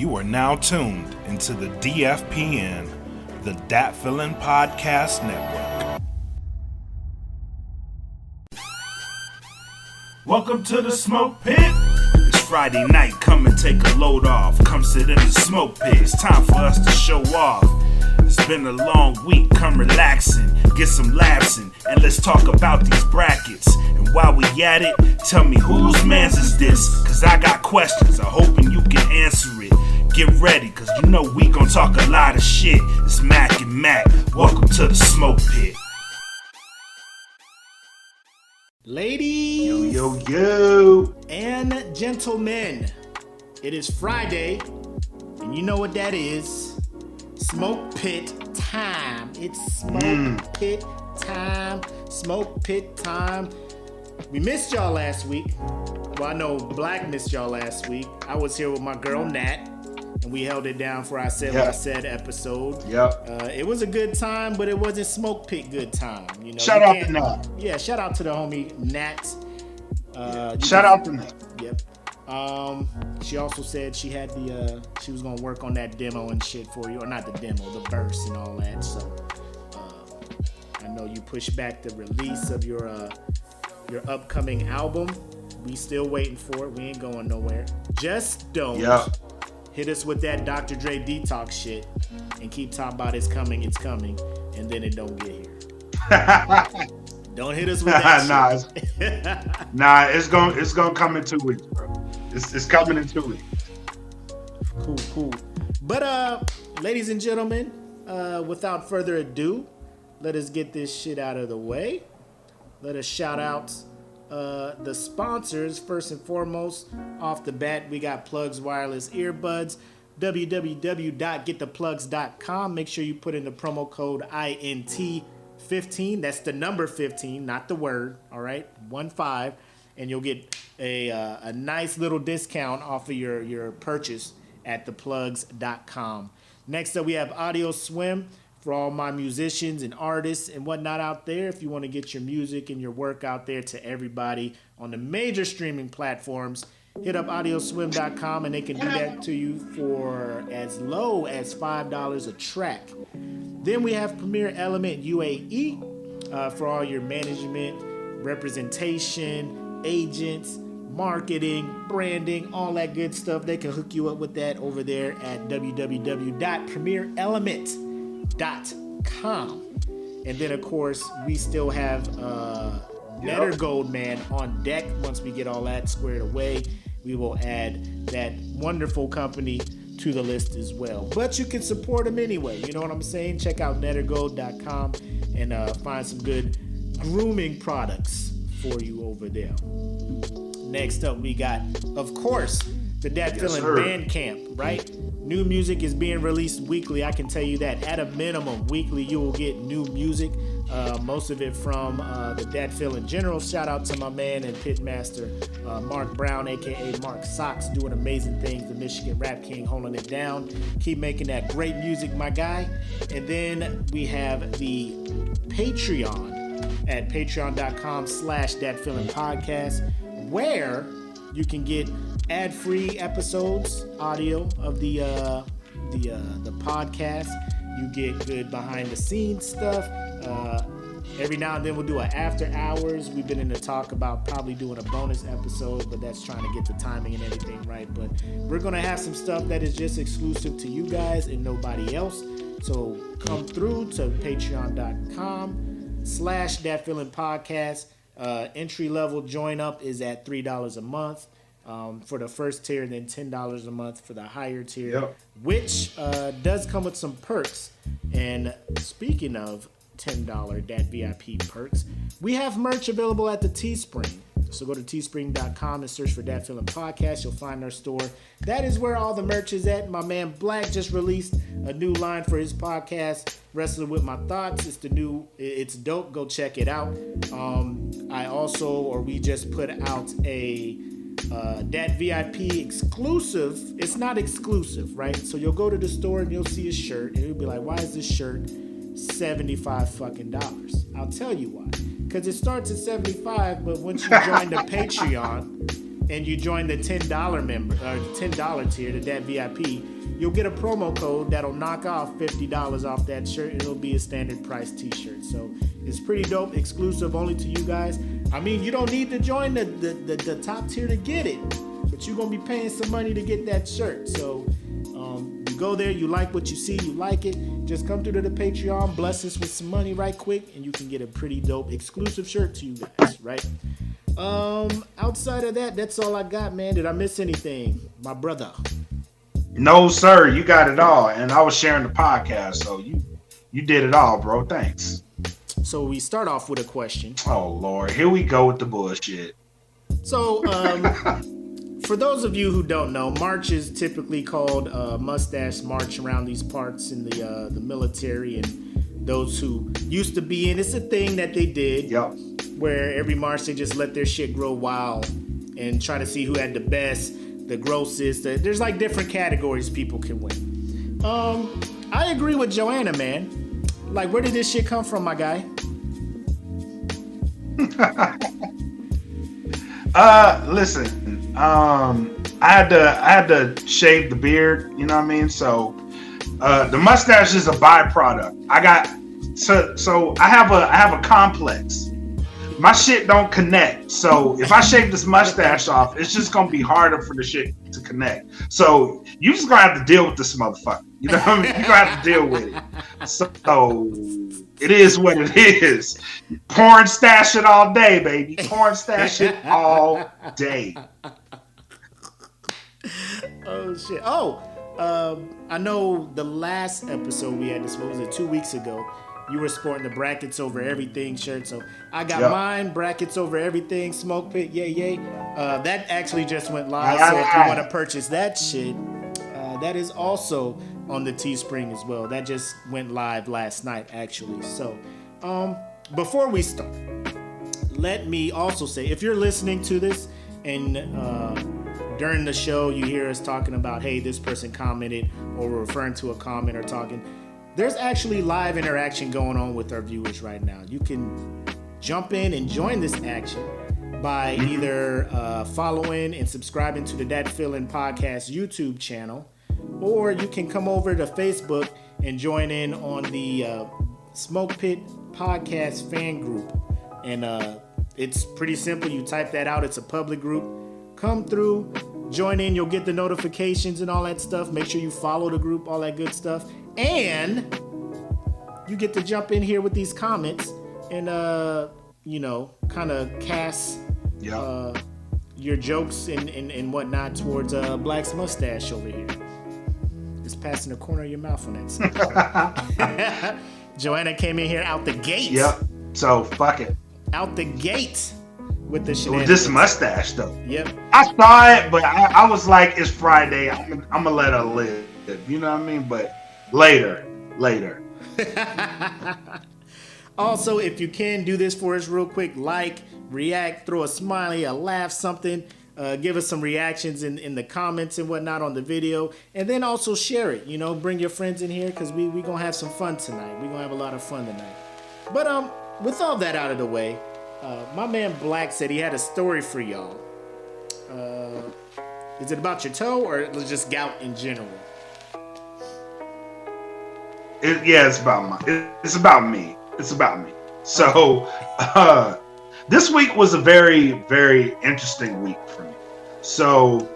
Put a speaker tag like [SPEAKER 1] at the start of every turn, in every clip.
[SPEAKER 1] You are now tuned into the DFPN, the Dat Feelin' Podcast Network. Welcome to the Smoke Pit. It's Friday night, come and take a load off. Come sit in the Smoke Pit, it's time for us to show off. It's been a long week, come relaxing, get some laughs in, and let's talk about these brackets. And while we at it, tell me whose mans is this? Cause I got questions, I'm hoping you can answer it. Get ready, cause you know we gon' talk a lot of shit. It's Makk and Mac, welcome to the Smoke Pit.
[SPEAKER 2] Ladies and gentlemen, it is Friday, and you know what that is. Smoke Pit time. It's Smoke Pit time. Smoke Pit time. We missed y'all last week. Well, I know Black missed y'all last week. I was here with my girl Nat, and we held it down for our Said What I Said episode. It was a good time, but it wasn't Smoke Pit good time. You know.
[SPEAKER 3] Shout out to Nat.
[SPEAKER 2] Yeah, shout out to the homie Nat.
[SPEAKER 3] Shout out to Nat.
[SPEAKER 2] Yep. She also said she had she was gonna work on that demo and shit for you, or not the demo, the verse and all that. So I know you pushed back the release of your upcoming album. We still waiting for it. We ain't going nowhere. Just don't hit us with that Dr. Dre detox shit and keep talking about it's coming, and then it don't get here. Don't hit us with that shit.
[SPEAKER 3] Nah, it's gonna come in 2 weeks, bro. It's coming in 2 weeks.
[SPEAKER 2] Cool. But ladies and gentlemen, without further ado, let us get this shit out of the way. Let us shout out the sponsors. First and foremost, off the bat, we got Plugs Wireless Earbuds, www.gettheplugs.com. Make sure you put in the promo code INT15. That's the number 15, not the word. All right, 15, and you'll get a nice little discount off of your purchase at theplugs.com. Next up, we have Audio Swim. For all my musicians and artists and whatnot out there, if you want to get your music and your work out there to everybody on the major streaming platforms, hit up audioswim.com and they can do that to you for as low as $5 a track. Then we have Premier Element UAE for all your management, representation, agents, marketing, branding, all that good stuff. They can hook you up with that over there at www.premierelement.com. And then of course we still have Better Gold Man on deck. Once we get all that squared away, we will add that wonderful company to the list as well. But you can support them anyway, you know what I'm saying? Check out nettergold.com and find some good grooming products for you over there. Next up we got, of course, the Dat Feelin' Bandcamp, right? New music is being released weekly. I can tell you that. At a minimum, weekly you will get new music. Most of it from the Dat Feelin' General. Shout out to my man and pitmaster, Mark Brown, a.k.a. Mark Socks, doing amazing things. The Michigan Rap King holding it down. Keep making that great music, my guy. And then we have the Patreon at patreon.com/datfeelingpodcast, where you can get ad-free episodes, audio of the podcast. You get good behind-the-scenes stuff. Every now and then we'll do an after hours. We've been in the talk about probably doing a bonus episode, but that's trying to get the timing and everything right. But we're going to have some stuff that is just exclusive to you guys and nobody else. So come through to patreon.com/datfeelingpodcast. Entry level join up is at $3 a month. For the first tier, and then $10 a month for the higher tier, which does come with some perks. And speaking of $10 Dat VIP perks, we have merch available at the Teespring. So go to teespring.com and search for Dat Feelin' Podcast. You'll find our store. That is where all the merch is at. My man Black just released a new line for his podcast, Wrestling With My Thoughts. It's dope. Go check it out. We just put out a Dat VIP exclusive. It's not exclusive, right? So you'll go to the store and you'll see a shirt and you'll be like, why is this shirt $75 fucking dollars? I'll tell you why. Because it starts at $75, but once you join the Patreon and you join the $10 tier, the Dat VIP, you'll get a promo code that'll knock off $50 off that shirt. It'll be a standard price t-shirt. So it's pretty dope, exclusive only to you guys. I mean, you don't need to join the top tier to get it, but you're going to be paying some money to get that shirt. So you go there, you like what you see, you like it, just come through to the Patreon, bless us with some money right quick, and you can get a pretty dope exclusive shirt to you guys, right? Outside of that, that's all I got, man. Did I miss anything, my brother?
[SPEAKER 3] No, sir. You got it all. And I was sharing the podcast, so you did it all, bro. Thanks.
[SPEAKER 2] So we start off with a question.
[SPEAKER 3] Oh, Lord. Here we go with the bullshit.
[SPEAKER 2] So, for those of you who don't know, March is typically called Mustache March around these parts in the military, and those who used to be in. It's a thing that they did.
[SPEAKER 3] Yep.
[SPEAKER 2] Where every March they just let their shit grow wild and try to see who had the best, the grossest. There's like different categories people can win. I agree with Joanna, man. Like, where did this shit come from, my guy?
[SPEAKER 3] Listen. I had to shave the beard. You know what I mean? So, the mustache is a byproduct. So I have a complex. My shit don't connect. So if I shave this mustache off, it's just gonna be harder for the shit to connect. So you just gonna have to deal with this motherfucker. You know what I mean? You're gonna have to deal with it. So it is what it is. Porn stash it all day, baby. Porn stash it all day.
[SPEAKER 2] Oh shit. I know the last episode we had this, what was it, 2 weeks ago? You were sporting the brackets over everything shirt, so I got mine, brackets over everything, SmokePit, yay. That actually just went live, so if you want to purchase that shit, that is also on the Teespring as well. That just went live last night, actually. So, before we start, let me also say, if you're listening to this and during the show you hear us talking about, hey, this person commented, or we're referring to a comment or talking, there's actually live interaction going on with our viewers right now. You can jump in and join this action by either following and subscribing to the That Feeling Podcast YouTube channel, or you can come over to Facebook and join in on the SmokePit Podcast fan group. And it's pretty simple. You type that out. It's a public group. Come through, join in. You'll get the notifications and all that stuff. Make sure you follow the group, all that good stuff. And you get to jump in here with these comments and, kind of cast your jokes and whatnot towards Black's mustache over here. Just passing the corner of your mouth on that stuff. Joanna came in here out the gate.
[SPEAKER 3] Yep. So, fuck it.
[SPEAKER 2] Out the gate with the shenanigans.
[SPEAKER 3] With this mustache, though.
[SPEAKER 2] Yep.
[SPEAKER 3] I saw it, but I was like, it's Friday. I'm going to let her live. You know what I mean? But later. Also, if you can do this for us real quick, like, react, throw a smiley, a laugh, something. Give us some reactions in the comments and whatnot on the video. And then also share it. Bring your friends in here because we going to have some fun tonight. We're going to have a lot of fun tonight. But with all that out of the way, my man Black said he had a story for y'all. Is it about your toe or just gout in general? It's about me. It's about me. So, this week was a very, very interesting week for me. So,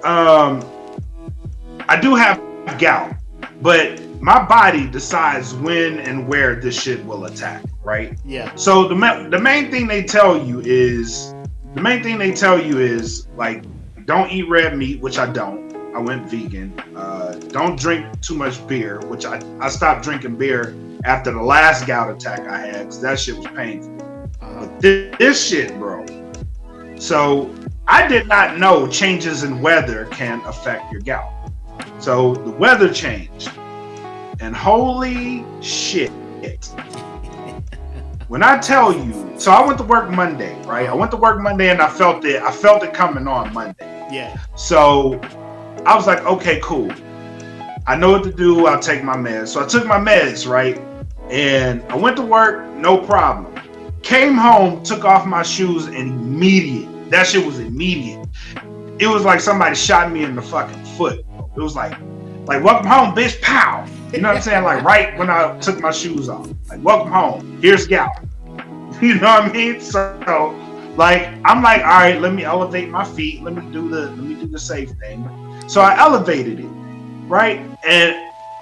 [SPEAKER 3] I do have gout, but my body decides when and where this shit will attack, right? Yeah. So the main thing they tell you is like, don't eat red meat, which I don't. I went vegan. Don't drink too much beer, which I stopped drinking beer after the last gout attack I had because that shit was painful. But this shit, bro. So I did not know changes in weather can affect your gout. So the weather changed, and holy shit. When I tell you, so I went to work Monday, right? I went to work Monday and I felt it coming on Monday. Yeah. So I was like, okay, cool. I know what to do. I'll take my meds. So I took my meds, right? And I went to work, no problem. Came home, took off my shoes, and immediate. That shit was immediate. It was like somebody shot me in the fucking foot. It was like, Like, welcome home, bitch, pow. You know what I'm saying? Like, right when I took my shoes off. Like, welcome home. Here's Gal. You know what I mean? So, like, I'm like, all right, let me elevate my feet. Let me do the safe thing. So I elevated it, right? And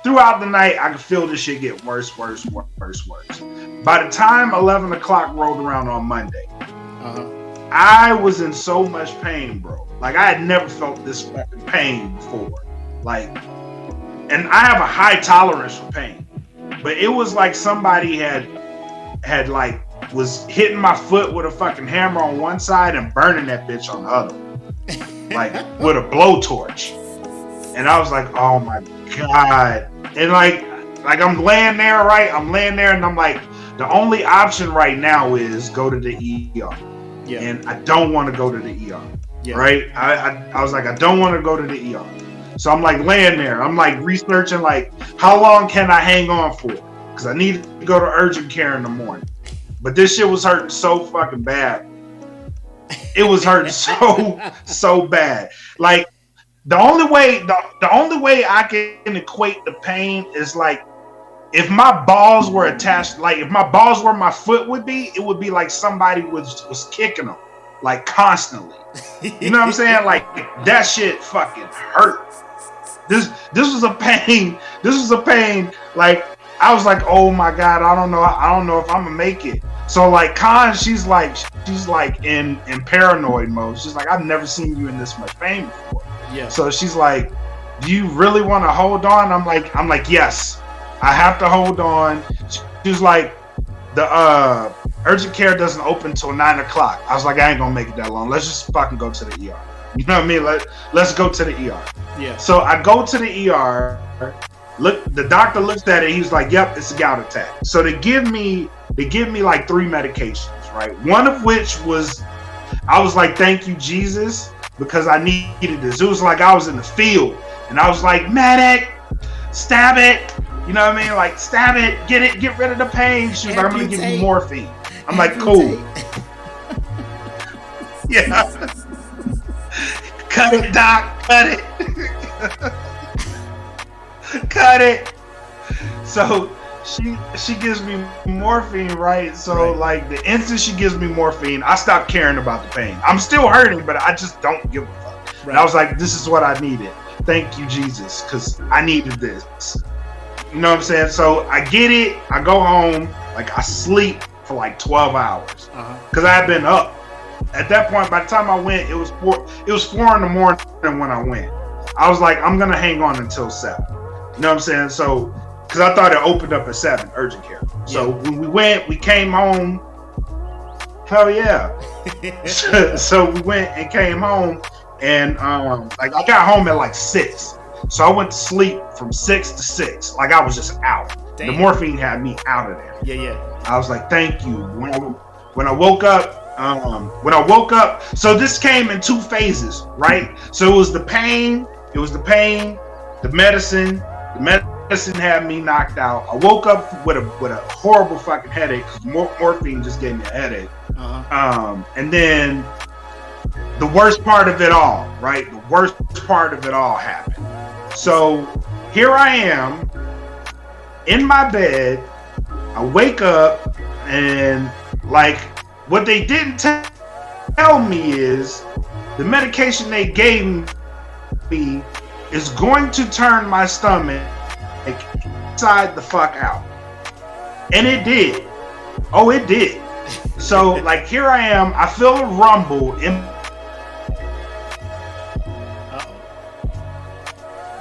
[SPEAKER 3] throughout the night, I could feel this shit get worse. By the time 11 o'clock rolled around on Monday, I was in so much pain, bro. Like, I had never felt this fucking pain before. Like, and I have a high tolerance for pain, but it was like somebody had like was hitting my foot with a fucking hammer on one side and burning that bitch on the other, like with a blowtorch. And I was like, oh my God. And like I'm laying there, right? I'm laying there and I'm like, the only option right now is go to the ER. Yeah. And I don't want to go to the ER. Yeah. Right? I was like, I don't want to go to the ER. So I'm like laying there. I'm like researching like, how long can I hang on for? Because I need to go to urgent care in the morning. But this shit was hurting so fucking bad. It was hurting so bad. Like, the only way I can equate the pain is like, if my balls were attached, like if my balls were my foot would be, it would be like somebody was kicking them, like constantly. You know what I'm saying? Like, that shit fucking hurt. This was a pain. This was a pain. Like, I was like, oh my God, I don't know if I'm gonna make it. So like Khan, she's like in paranoid mode. She's like, I've never seen you in this much pain before. Yeah. So she's like, do you really want to hold on? I'm like, yes, I have to hold on. She's like, the urgent care doesn't open till 9 o'clock. I was like, I ain't gonna make it that long. Let's just fucking go to the ER. You know what I mean? Let's go to the ER. Yeah. So I go to the ER. Look, the doctor looks at it. He's like, "Yep, it's a gout attack." So they give me like 3 medications, right? One of which was, I was like, "Thank you, Jesus," because I needed this. It was like I was in the field, and I was like, "Medic, stab it." You know what I mean? Like, stab it, get rid of the pain. She was like, "I'm gonna give you morphine." I'm like, "Cool." Yeah. Cut it, doc. Cut it. Cut it. So she gives me morphine, right? So like the instant she gives me morphine, I stop caring about the pain. I'm still hurting, but I just don't give a fuck. Right. And I was like, this is what I needed. Thank you, Jesus, because I needed this. You know what I'm saying? So I get it. I go home. Like, I sleep for like 12 hours because I had been up. At that point, by the time I went, it was 4 in the morning when I went. I was like, I'm gonna hang on until 7. You know what I'm saying? So, because I thought it opened up at 7, urgent care. So when we went, we came home. Hell yeah. So we went and came home, and like I got home at like 6. So I went to sleep from 6 to 6. Like, I was just out. Damn. The morphine had me out of there. Yeah. I was like, thank you. When I woke up, so this came in 2 phases, right? So it was the pain, the medicine. The medicine had me knocked out. I woke up with a horrible fucking headache because morphine just gave me a headache. And then the worst part of it all, right? The worst part of it all happened. So here I am in my bed. I wake up, and like, what they didn't tell me is the medication they gave me is going to turn my stomach inside the fuck out. And it did. Oh, it did. So like, here I am. I feel a rumble in.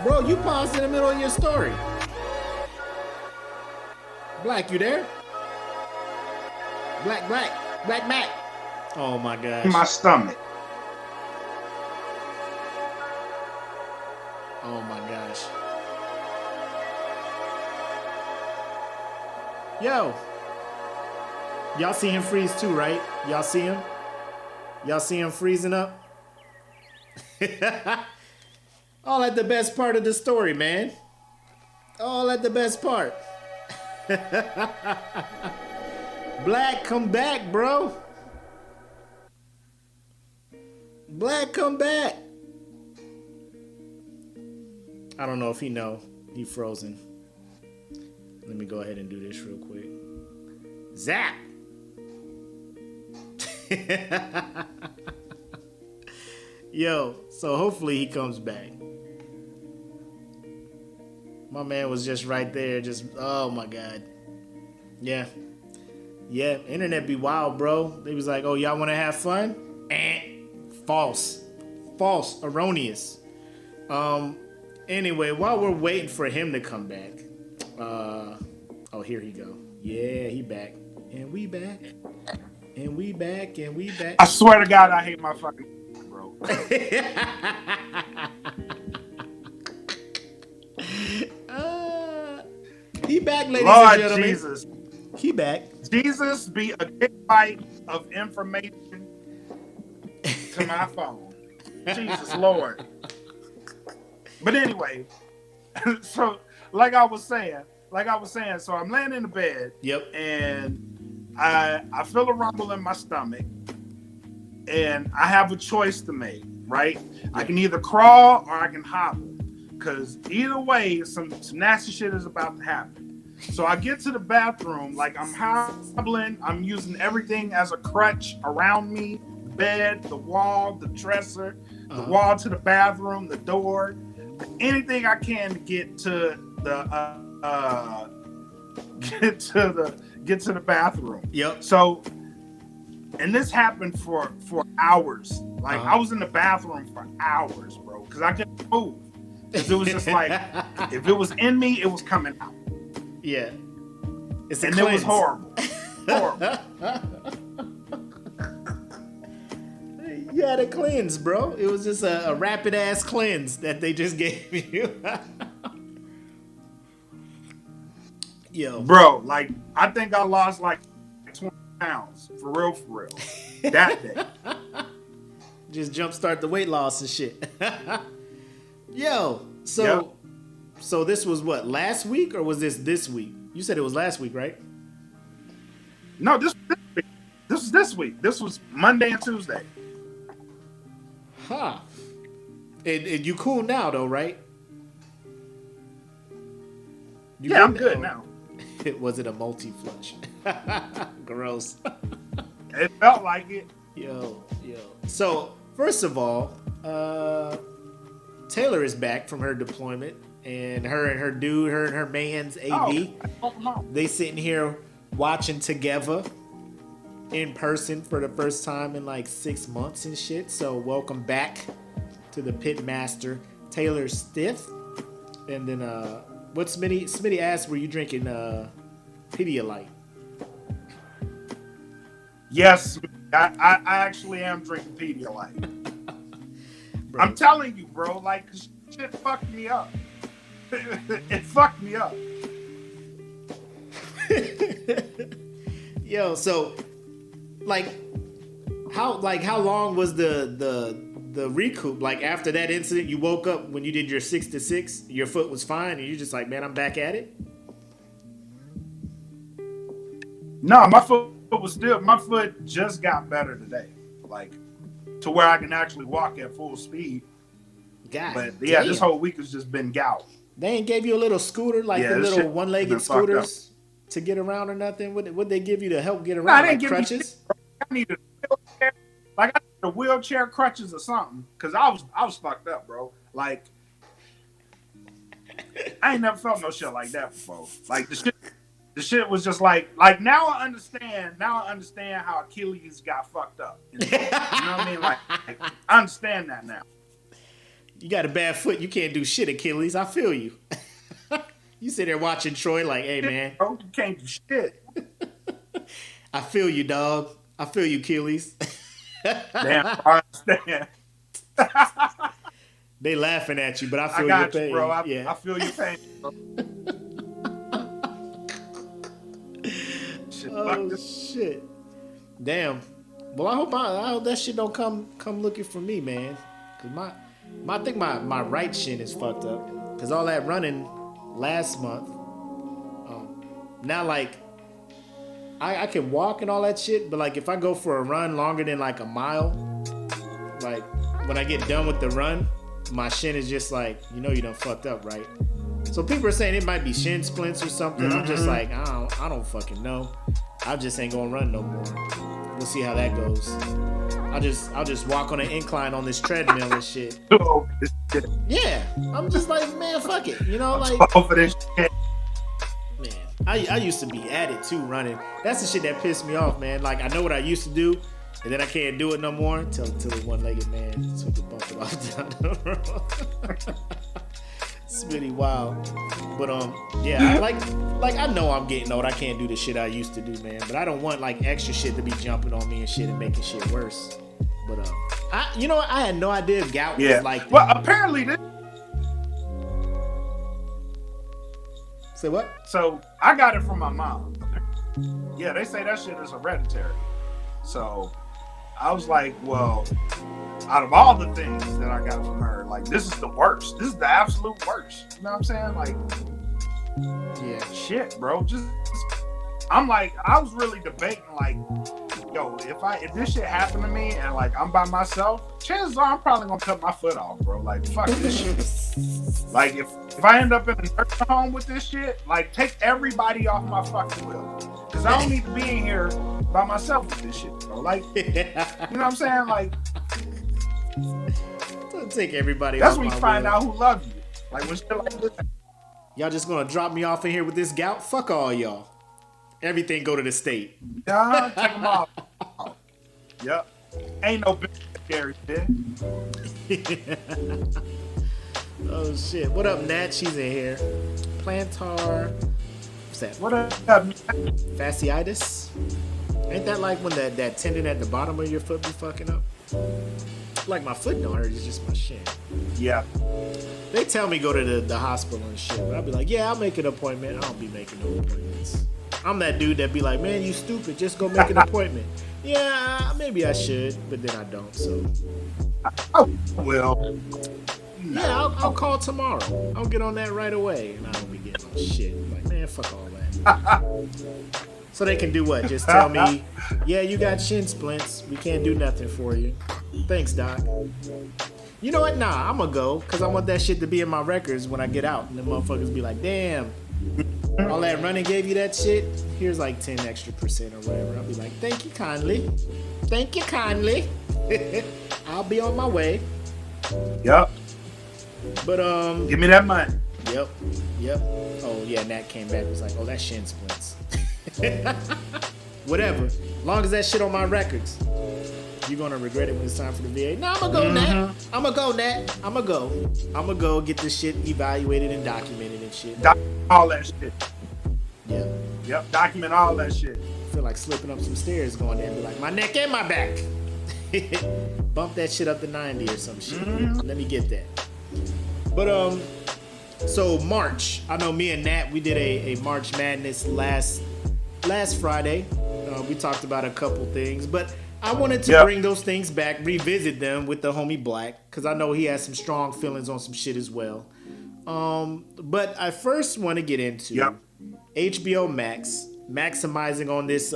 [SPEAKER 2] Bro, you paused in the middle of your story. Black, you there? Black Mac. Oh my gosh.
[SPEAKER 3] In my stomach.
[SPEAKER 2] Oh my gosh. Yo. Y'all see him freeze too, right? Y'all see him? Y'all see him freezing up? All at the best part of the story, man. All at the best part. Black, come back, bro. Black, come back. I don't know if he know. He frozen. Let me go ahead and do this real quick. Zap! Yo, so hopefully he comes back. My man was just right there, just, oh my God. Yeah. Yeah, internet be wild, bro. They was like, oh, y'all want to have fun? False. False. Erroneous. Anyway, while we're waiting for him to come back. Oh, here he go. Yeah, he back. And we back. And we back. And we back.
[SPEAKER 3] I swear to God, I hate my fucking bro.
[SPEAKER 2] He back, ladies
[SPEAKER 3] Lord
[SPEAKER 2] and gentlemen.
[SPEAKER 3] Jesus.
[SPEAKER 2] He back.
[SPEAKER 3] Jesus be a gigabyte of information to my phone. Jesus Lord. But anyway, so like I was saying, so I'm laying in the bed.
[SPEAKER 2] Yep.
[SPEAKER 3] And I feel a rumble in my stomach. And I have a choice to make, right? Yep. I can either crawl or I can hobble. Because either way, some nasty shit is about to happen. So I get to the bathroom, like I'm hobbling, I'm using everything as a crutch around me, the bed, the wall, the dresser, the wall to the bathroom, the door, anything I can to get to the bathroom.
[SPEAKER 2] Yep.
[SPEAKER 3] So, and this happened for hours. Like I was in the bathroom for hours, bro, because I couldn't move. Because it was just like, if it was in me, it was coming out.
[SPEAKER 2] Yeah.
[SPEAKER 3] And it was horrible. Horrible.
[SPEAKER 2] You had a cleanse, bro. It was just a rapid ass cleanse that they just gave you. Yo.
[SPEAKER 3] Bro, like, I think I lost like 20 pounds. For real. That day.
[SPEAKER 2] Just jumpstart the weight loss and shit. Yo, so this was what, last week or was this week? You said it was last week, right?
[SPEAKER 3] No, this week. This was this week. This was Monday and Tuesday.
[SPEAKER 2] Huh. And you cool now though, right?
[SPEAKER 3] I'm good now.
[SPEAKER 2] Was it a multi-flush? Gross.
[SPEAKER 3] It felt like it.
[SPEAKER 2] Yo. So, first of all, Taylor is back from her deployment, and her and her man's AD. They sitting here watching together in person for the first time in like 6 months and shit. So welcome back to the pit master, Taylor Stiff. And then what Smitty asked, were you drinking Pedialyte?
[SPEAKER 3] Yes, I actually am drinking Pedialyte. I'm telling you, bro, like, shit fucked me up. It fucked me up.
[SPEAKER 2] Yo, so, how long was the recoup? Like, after that incident, you woke up when you did your 6 to 6, your foot was fine, and you're just like, man, I'm back at it?
[SPEAKER 3] No, my foot just got better today. Like, to where I can actually walk at full speed.
[SPEAKER 2] God,
[SPEAKER 3] but yeah,
[SPEAKER 2] damn.
[SPEAKER 3] This whole week has just been gout.
[SPEAKER 2] They ain't gave you a little scooter, like the little one-legged scooters to get around or nothing? What they give you to help get around, like crutches?
[SPEAKER 3] I needed a wheelchair. Like, I needed a wheelchair, crutches, or something. Because I was fucked up, bro. Like, I ain't never felt no shit like that before. Like, the shit was just like now I understand how Achilles got fucked up. You know what I mean? Like, I understand that now.
[SPEAKER 2] You got a bad foot, you can't do shit, Achilles. I feel you. You sit there watching Troy like, hey man,
[SPEAKER 3] bro, you can't do shit.
[SPEAKER 2] I feel you, dog. I feel you, Achilles.
[SPEAKER 3] Damn, I understand.
[SPEAKER 2] They laughing at you, but I feel
[SPEAKER 3] your
[SPEAKER 2] pain.
[SPEAKER 3] Bro.
[SPEAKER 2] Yeah.
[SPEAKER 3] I feel your pain, bro.
[SPEAKER 2] Shit. Damn. Well, I hope that shit don't come looking for me, man. Cause I think my right shin is fucked up. Cause all that running last month. Now like I can walk and all that shit, but like if I go for a run longer than like a mile, like when I get done with the run, my shin is just like, you know, you done fucked up, right? So people are saying it might be shin splints or something. I'm just like, I don't fucking know. I just ain't gonna run no more. We'll see how that goes. I'll just walk on an incline on this treadmill and shit. Yeah, I'm just like, man, fuck it. You know, like, man, I used to be at it too, running. That's the shit that pissed me off, man. Like, I know what I used to do, and then I can't do it no more until the one-legged man took the bump it off down the road. It's really wild. But yeah, like I know I'm getting old. I can't do the shit I used to do, man. But I don't want like extra shit to be jumping on me and shit and making shit worse. But you know what? I had no idea gout was like that.
[SPEAKER 3] Well, apparently this.
[SPEAKER 2] Say what?
[SPEAKER 3] So I got it from my mom. Yeah, they say that shit is hereditary. So I was like, well, out of all the things that I got from her, like, this is the worst. This is the absolute worst. You know what I'm saying? Like,
[SPEAKER 2] yeah,
[SPEAKER 3] shit, bro. I'm like, I was really debating, like, yo, if this shit happened to me and like I'm by myself, chances are I'm probably gonna cut my foot off, bro. Like, fuck this shit. Like, if I end up in a nursing home with this shit, like, take everybody off my fucking wheel, because I don't need to be in here by myself with this shit, bro. Like, you know what I'm saying? Like,
[SPEAKER 2] don't take everybody
[SPEAKER 3] that's
[SPEAKER 2] off
[SPEAKER 3] when
[SPEAKER 2] my
[SPEAKER 3] you find
[SPEAKER 2] wheel.
[SPEAKER 3] out who loves you. Like, when shit like this.
[SPEAKER 2] Y'all just gonna drop me off in here with this gout? Fuck all y'all. Everything go to the state.
[SPEAKER 3] Nah, take them off. Yep. Ain't no big scary shit.
[SPEAKER 2] Oh shit. What up, Nat? She's in here. Plantar. What's that?
[SPEAKER 3] What up?
[SPEAKER 2] Fasciitis? Ain't that like when that tendon at the bottom of your foot be fucking up? Like, my foot don't hurt, it's just my shin.
[SPEAKER 3] Yeah.
[SPEAKER 2] They tell me go to the hospital and shit, but I'll be like, yeah, I'll make an appointment. I don't be making no appointments. I'm that dude that be like, man, you stupid, just go make an appointment. Yeah, maybe I should, but then I don't, so.
[SPEAKER 3] Oh, well.
[SPEAKER 2] Yeah, I'll call tomorrow. I'll get on that right away, and I don't be getting no shit. I'm like, man, fuck all that. So they can do what? Just tell me, yeah, you got shin splints. We can't do nothing for you. Thanks, doc. You know what? Nah, I'm gonna go, because I want that shit to be in my records when I get out. And the motherfuckers be like, damn, all that running gave you that shit? Here's like 10% extra or whatever. I'll be like, thank you kindly. Thank you kindly. I'll be on my way.
[SPEAKER 3] Yep.
[SPEAKER 2] But
[SPEAKER 3] give me that money.
[SPEAKER 2] Yep. Oh yeah, Nat came back and was like, oh, that's shin splints. Whatever. As long as that shit on my records. You're gonna regret it when it's time for the VA. No, I'm gonna go, Nat. I'm gonna go get this shit evaluated and documented and shit.
[SPEAKER 3] All that shit.
[SPEAKER 2] Yeah.
[SPEAKER 3] Yep, document all that shit.
[SPEAKER 2] I feel like slipping up some stairs going there and be like, my neck and my back. Bump that shit up to 90 or some shit. Let me get that. But so March, I know me and Nat, we did a March Madness last Friday. We talked about a couple things, but I wanted to bring those things back, revisit them with the homie Black, because I know he has some strong feelings on some shit as well. But I first want to get into HBO Max, maximizing on this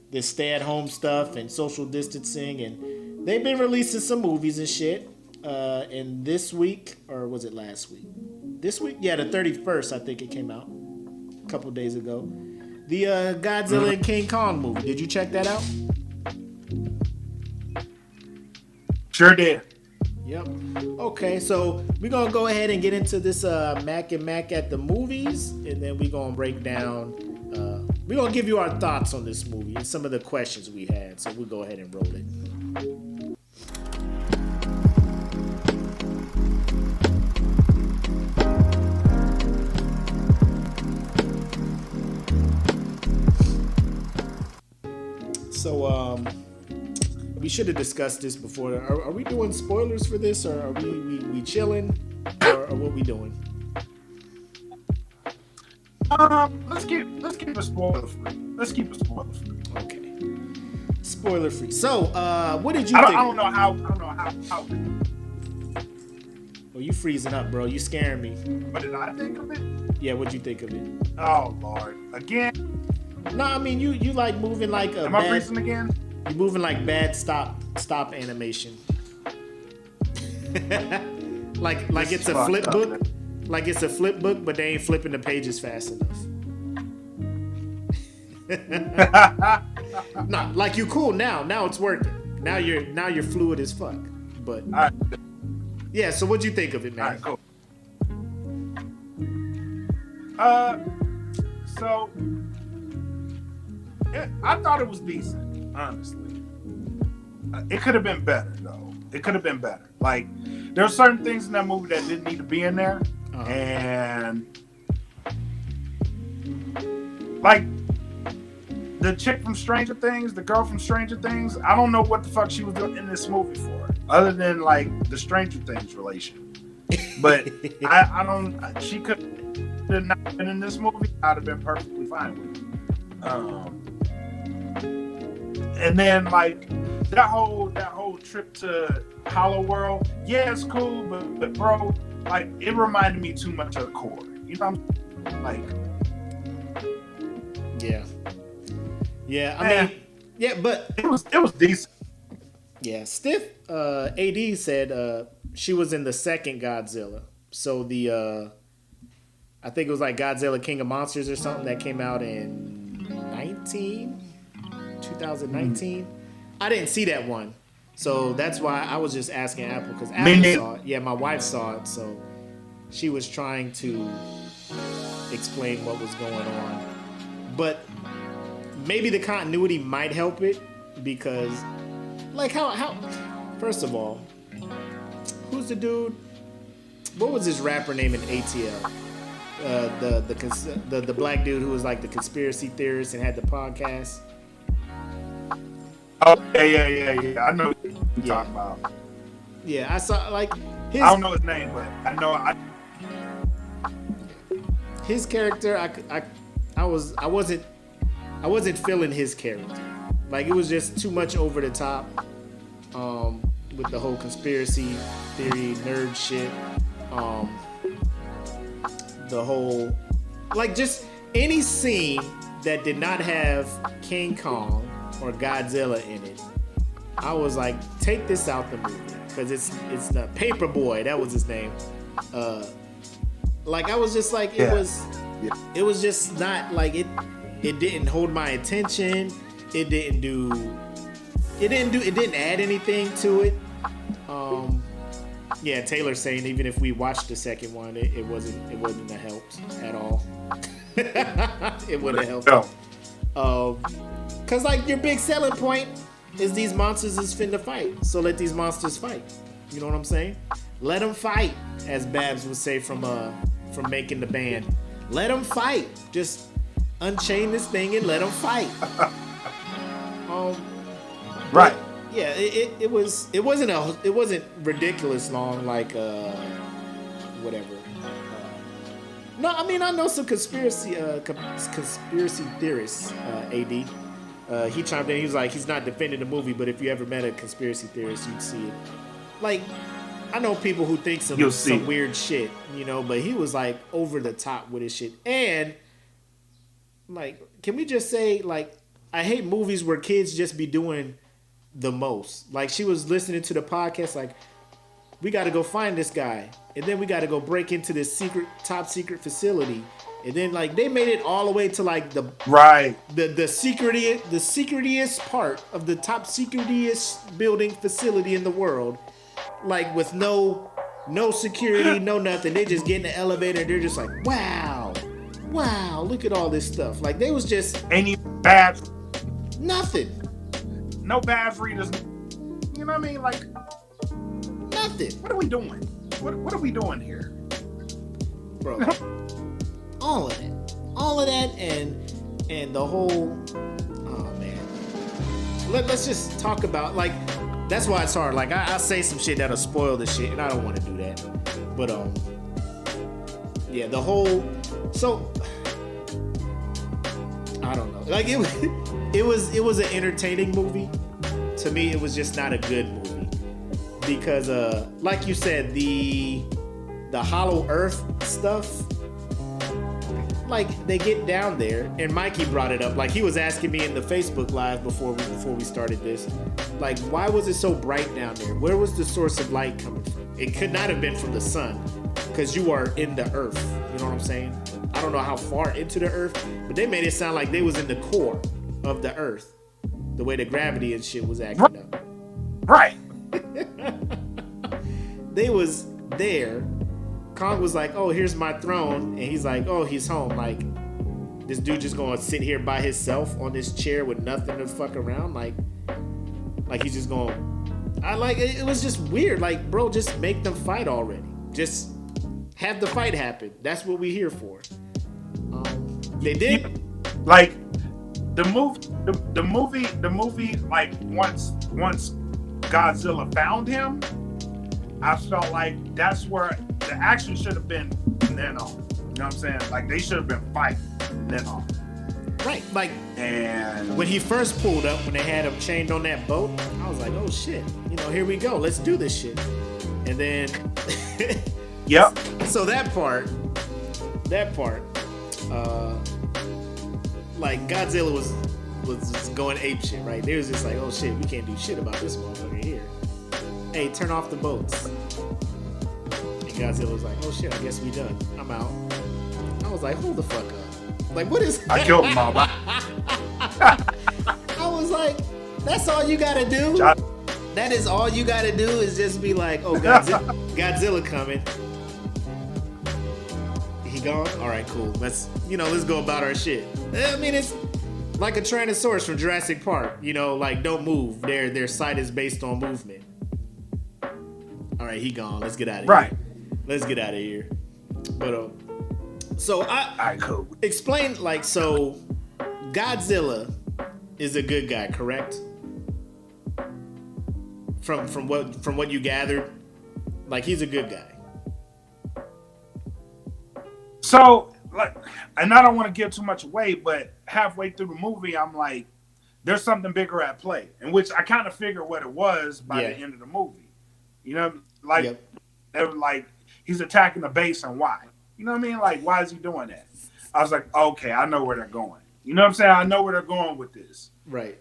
[SPEAKER 2] this stay-at-home stuff and social distancing, and they've been releasing some movies and shit. And this week, or was it last week? This week? Yeah, the 31st, I think it came out a couple days ago. The Godzilla and King Kong movie. Did you check that out?
[SPEAKER 3] Sure did.
[SPEAKER 2] Yep. Okay, so we're going to go ahead and get into this Makk and Mac at the movies, and then we're going to break down, we're going to give you our thoughts on this movie and some of the questions we had. So we'll go ahead and roll it. So, we should have discussed this before. Are we doing spoilers for this, or are we chilling, or what we doing?
[SPEAKER 3] Let's keep it spoiler free.
[SPEAKER 2] Okay, spoiler free. So, what did you think?
[SPEAKER 3] I don't know how.
[SPEAKER 2] Oh, you freezing up, bro. You scaring me.
[SPEAKER 3] What did I think of it?
[SPEAKER 2] Yeah, what'd you think of it?
[SPEAKER 3] Oh Lord, again.
[SPEAKER 2] No, I mean you like moving like a
[SPEAKER 3] Am
[SPEAKER 2] bad,
[SPEAKER 3] I freezing again?
[SPEAKER 2] You moving like bad stop animation. Like it's a flip book. Like it's a flip book, but they ain't flipping the pages fast enough. No, like you cool now. Now it's working. Now you're fluid as fuck. But yeah. So what'd you think of it, man?
[SPEAKER 3] All right, cool. So I thought it was decent, honestly. It could have been better, though. It could have been better. Like, there are certain things in that movie that didn't need to be in there. And, like, the chick from Stranger Things, the girl from Stranger Things, I don't know what the fuck she was doing in this movie for, other than, like, the Stranger Things relation. But I don't, she could have not been in this movie. I'd have been perfectly fine with it. And then, like, that whole trip to Hollow World, yeah, it's cool, but bro, like, it reminded me too much of the core. You know what I'm like?
[SPEAKER 2] Yeah. I mean, yeah, but
[SPEAKER 3] it was decent.
[SPEAKER 2] Yeah, Stiff AD said she was in the second Godzilla. So the I think it was like Godzilla King of Monsters or something that came out in 2019. I didn't see that one. So that's why I was just asking Apple, because Apple saw it. Yeah, my wife saw it, so she was trying to explain what was going on. But maybe the continuity might help it, because like how first of all, who's the dude? What was his rapper name in ATL? The black dude who was like the conspiracy theorist and had the podcast.
[SPEAKER 3] Oh yeah. I know what you're talking about.
[SPEAKER 2] Yeah, I saw like his.
[SPEAKER 3] I don't know his name, but I know
[SPEAKER 2] his character. I wasn't feeling his character. Like, it was just too much over the top. With the whole conspiracy theory nerd shit. The whole, like, just any scene that did not have King Kong or Godzilla in it, I was like, take this out the movie, because it's not Paperboy, that was his name. Like, I was just like, it was just not like it didn't hold my attention. It didn't add anything to it. Yeah, Taylor's saying even if we watched the second one, it wouldn't have helped at all. It wouldn't have helped. Cause like your big selling point is these monsters is finna fight. So let these monsters fight. You know what I'm saying? Let them fight, as Babs would say from making the band. Let them fight. Just unchain this thing and let them fight.
[SPEAKER 3] Right.
[SPEAKER 2] Yeah, it wasn't ridiculous long like whatever. No, I mean, I know some conspiracy theorists. AD. He chimed in. He was like, he's not defending the movie, but if you ever met a conspiracy theorist, you'd see it. Like, I know people who think some weird shit, you know, but he was like over the top with his shit. And like, can we just say, like, I hate movies where kids just be doing the most. Like, she was listening to the podcast, like, we got to go find this guy, and then we got to go break into this top secret facility, and then like they made it all the way to like the secretiest part of the top secretiest building facility in the world, like with no security, no nothing. They just get in the elevator and they're just like, wow, look at all this stuff. Like, they was just
[SPEAKER 3] any bad
[SPEAKER 2] nothing.
[SPEAKER 3] No bad readers. You know what I mean? Like,
[SPEAKER 2] nothing.
[SPEAKER 3] What are we doing? What are we doing here?
[SPEAKER 2] Bro. All of that and the whole, oh man. Let's just talk about, like, that's why it's hard. Like, I say some shit that'll spoil the shit, and I don't want to do that. But yeah, the whole, so I don't know. Like, it was an entertaining movie. To me, it was just not a good movie. Because like you said, the Hollow Earth stuff, like they get down there, and Mikey brought it up. Like he was asking me in the Facebook Live before we started this, like why was it so bright down there? Where was the source of light coming from? It could not have been from the sun, because you are in the earth. You know what I'm saying? I don't know how far into the earth, but they made it sound like they was in the core of the earth, the way the gravity and shit was acting up.
[SPEAKER 3] Right.
[SPEAKER 2] They was there. Kong was like, oh, here's my throne. And he's like, oh, he's home. Like, this dude just gonna sit here by himself on this chair with nothing to fuck around. Like he's just gonna... it was just weird. Like, bro, just make them fight already. Just have the fight happen. That's what we're here for. They did.
[SPEAKER 3] Like, the movie, like, once Godzilla found him, I felt like that's where the action should have been then on. You know what I'm saying? Like, they should have been fighting then on.
[SPEAKER 2] Right. Like,
[SPEAKER 3] and
[SPEAKER 2] when he first pulled up, when they had him chained on that boat, I was like, oh shit, here we go. Let's do this shit. And then,
[SPEAKER 3] yep.
[SPEAKER 2] So that part, like Godzilla was just going ape shit, right? They was just like, oh shit, we can't do shit about this motherfucker here. Hey, turn off the boats. And Godzilla was like, oh shit, I guess we done. I'm out. I was like, hold the fuck up. Like, what is...
[SPEAKER 3] I killed him all.
[SPEAKER 2] I was like, that's all you gotta do? That is all you gotta do is just be like, oh, Godzilla coming. He gone? All right, cool. Let's go about our shit. I mean, it's like a Tyrannosaurus from Jurassic Park. Like, don't move. Their sight is based on movement. All right, he gone. Let's get out of here.
[SPEAKER 3] Right.
[SPEAKER 2] Let's get out of here. But so
[SPEAKER 3] I cool.
[SPEAKER 2] Explain, like, so Godzilla is a good guy, correct? From what you gathered, like, he's a good guy.
[SPEAKER 3] So, like, and I don't want to give too much away, but halfway through the movie, I'm like, there's something bigger at play, in which I kind of figured what it was by the end of the movie. Like, they were like, he's attacking the base, and why? You know what I mean? Like, why is he doing that? I was like, okay, I know where they're going. You know what I'm saying? I know where they're going with this.
[SPEAKER 2] Right.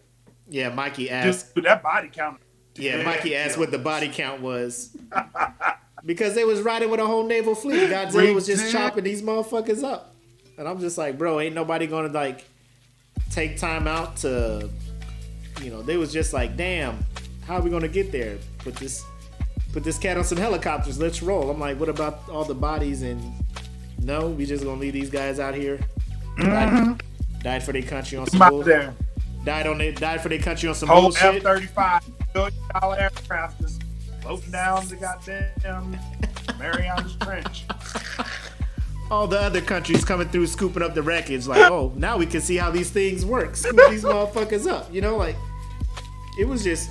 [SPEAKER 2] Yeah, Mikey asked.
[SPEAKER 3] Dude, that body count.
[SPEAKER 2] Yeah, Mikey asked what the body count was. Because they was riding with a whole naval fleet. Godzilla was just chopping these motherfuckers up. And I'm just like, bro, ain't nobody gonna, like, take time out to, they was just like, damn, how are we gonna get there? Put this cat on some helicopters, let's roll. I'm like, what about all the bodies? And no, we just gonna leave these guys out here. Died for their country on some bullshit. Died for their country on some bullshit.
[SPEAKER 3] Whole F-35 $1 billion aircraft is floating down the goddamn Marianas Trench.
[SPEAKER 2] All the other countries coming through, scooping up the wreckage. Like, oh, now we can see how these things work. Scoop these motherfuckers up. Like, it was just,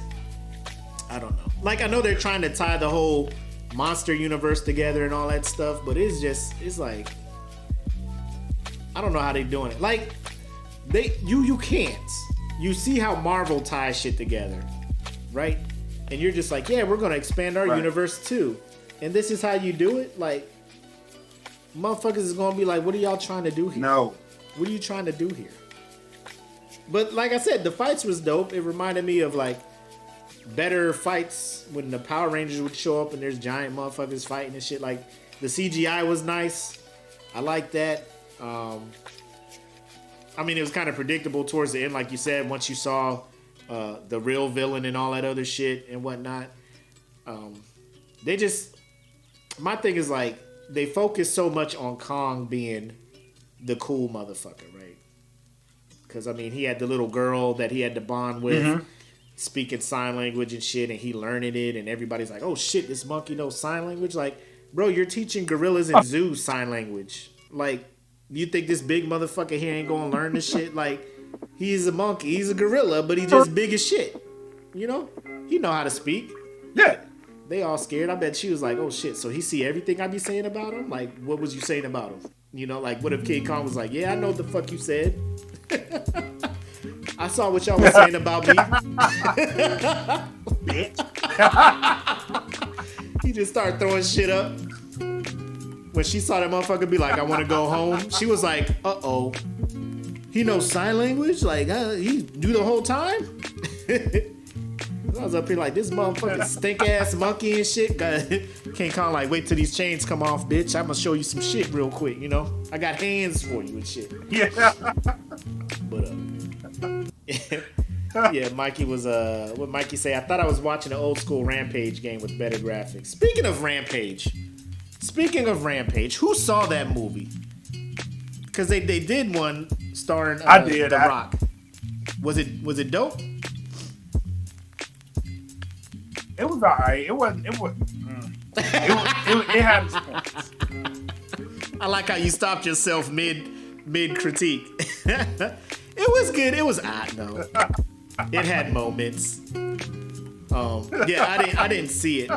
[SPEAKER 2] I don't know. Like, I know they're trying to tie the whole monster universe together and all that stuff, but it's like, I don't know how they're doing it. Like, you can't. You see how Marvel ties shit together, right? And you're just like, yeah, we're gonna expand our universe too. And this is how you do it? Like, motherfuckers is gonna be like, what are y'all trying to do here?
[SPEAKER 3] No.
[SPEAKER 2] What are you trying to do here? But like I said, the fights was dope. It reminded me of, like, better fights when the Power Rangers would show up and there's giant motherfuckers fighting and shit. Like, the CGI was nice. I like that. I mean, it was kind of predictable towards the end, like you said, once you saw the real villain and all that other shit and whatnot. My thing is, like, they focus so much on Kong being the cool motherfucker, right? Because, I mean, he had the little girl that he had to bond with, speaking sign language and shit, and he learning it, and everybody's like, oh shit, this monkey knows sign language? Like, bro, you're teaching gorillas and zoos sign language. Like, you think this big motherfucker here ain't gonna learn this shit? Like, he's a monkey, he's a gorilla, but he's just big as shit. He know how to speak.
[SPEAKER 3] Yeah.
[SPEAKER 2] They all scared. I bet she was like, oh shit, so he see everything I be saying about him? Like, what was you saying about him? Like, what if King Kong was like, yeah, I know what the fuck you said. I saw what y'all was saying about me. Bitch. He just started throwing shit up. when she saw that motherfucker be like, I want to go home, she was like, uh-oh. He knows sign language? Like, he do the whole time? I was up here like, this motherfucking stink-ass monkey and shit. King Kong like, wait till these chains come off, bitch. I'm gonna show you some shit real quick, you know? I got hands for you and shit.
[SPEAKER 3] Yeah.
[SPEAKER 2] But, yeah, Mikey was, what Mikey say? I thought I was watching an old school Rampage game with better graphics. Speaking of Rampage, who saw that movie? Because they did one starring The Rock. Was it dope?
[SPEAKER 3] It was alright. It had its points.
[SPEAKER 2] I like how you stopped yourself mid critique. It was good. It was odd though. It had moments. Yeah, I didn't see it,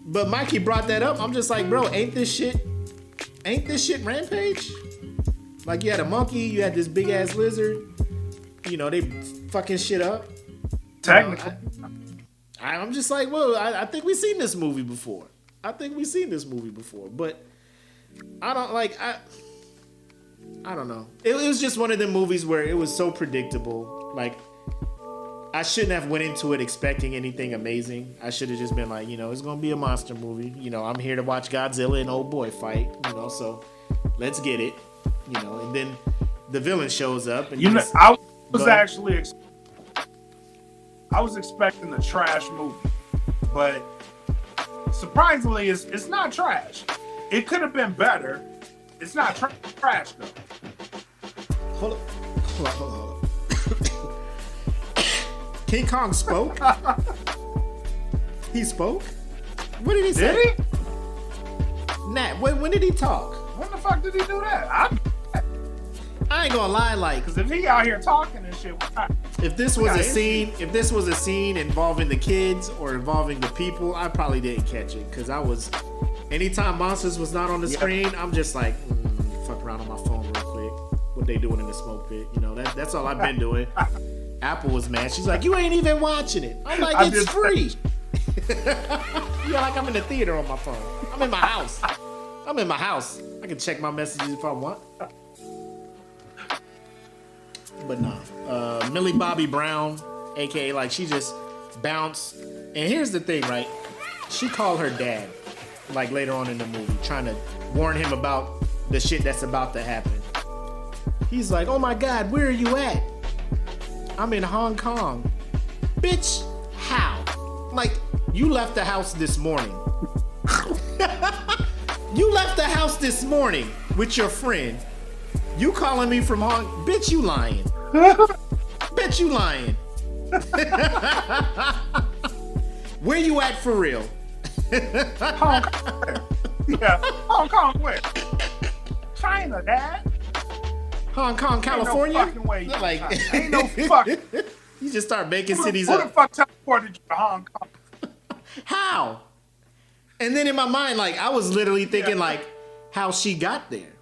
[SPEAKER 2] but Mikey brought that up. I'm just like, bro, ain't this shit Rampage? Like, you had a monkey, you had this big ass lizard. You know, they fucking shit up.
[SPEAKER 3] Technically.
[SPEAKER 2] I'm just like, well, I think we've seen this movie before. But I don't know. It was just one of them movies where it was so predictable. Like, I shouldn't have went into it expecting anything amazing. I should have just been like, you know, it's going to be a monster movie. You know, I'm here to watch Godzilla and old boy fight, you know, so let's get it. You know, and then the villain shows up. And
[SPEAKER 3] I was expecting a trash movie, but surprisingly, it's not trash. It could have been better. It's not trash though.
[SPEAKER 2] Hold on. King Kong spoke. He spoke. What did he say?
[SPEAKER 3] Did he?
[SPEAKER 2] Nat, when did he talk?
[SPEAKER 3] When the fuck did he do that?
[SPEAKER 2] I ain't gonna lie, like,
[SPEAKER 3] because if he out here talking and shit,
[SPEAKER 2] if this was a scene involving the kids or involving the people, I probably didn't catch it because anytime monsters was not on the screen, I'm just like, fuck around on my phone real quick. What they doing in the smoke pit? You know, that's all I've been doing. Apple was mad. She's like, you ain't even watching it. I'm like, it's free. Yeah, like I'm in the theater on my phone. I'm in my house. I can check my messages if I want. But nah. Millie Bobby Brown, aka like she just bounced. And here's the thing, right? She called her dad, like later on in the movie, trying to warn him about the shit that's about to happen. He's like, oh my God, where are you at? I'm in Hong Kong. Bitch, how? Like, you left the house this morning. You left the house this morning with your friend. You calling me from Hong Kong? Bitch, you lying. Bitch, you lying. Where you at for real?
[SPEAKER 3] Hong Kong. Yeah, Hong Kong where? China, Dad.
[SPEAKER 2] Hong Kong, California?
[SPEAKER 3] Ain't no fucking way.
[SPEAKER 2] Like,
[SPEAKER 3] ain't no fucking.
[SPEAKER 2] You just start making cities
[SPEAKER 3] Who
[SPEAKER 2] up.
[SPEAKER 3] the fuck teleported you to Hong Kong?
[SPEAKER 2] How? And then in my mind, like, I was literally thinking, like, how she got there.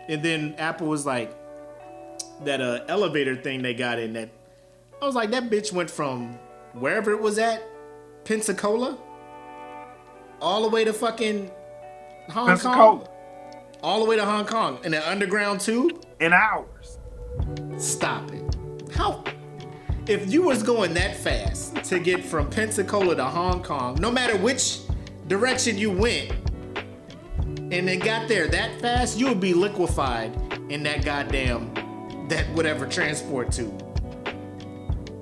[SPEAKER 2] And then Apple was like, that elevator thing they got in that. I was like, that bitch went from wherever it was at, Pensacola, all the way to fucking Hong Kong. All the way to Hong Kong. In an underground tube?
[SPEAKER 3] In hours.
[SPEAKER 2] Stop it. How? If you was going that fast to get from Pensacola to Hong Kong, no matter which direction you went, and it got there that fast, you would be liquefied in that goddamn, that whatever transport tube.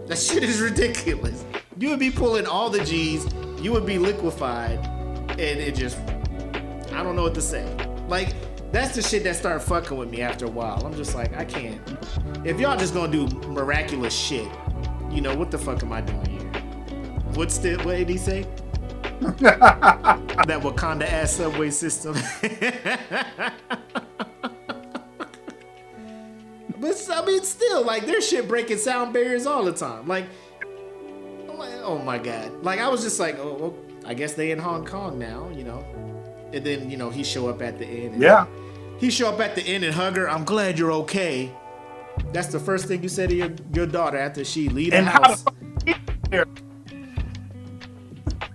[SPEAKER 2] That shit is ridiculous. You would be pulling all the G's, you would be liquefied, and it just, I don't know what to say. Like, that's the shit that started fucking with me after a while. I'm just like, I can't. If y'all just gonna do miraculous shit, you know, what the fuck am I doing here? What did he say? That Wakanda ass subway system. But I mean, still, like, their shit breaking sound barriers all the time. Like, I'm like, oh my God. Like, I was just like, oh, well, I guess they in Hong Kong now, you know. And then, you know, he show up at the end. And
[SPEAKER 3] yeah.
[SPEAKER 2] He show up at the end and hug her. I'm glad you're okay. That's the first thing you say to your daughter after she leave the house.
[SPEAKER 3] How the fuck he get there?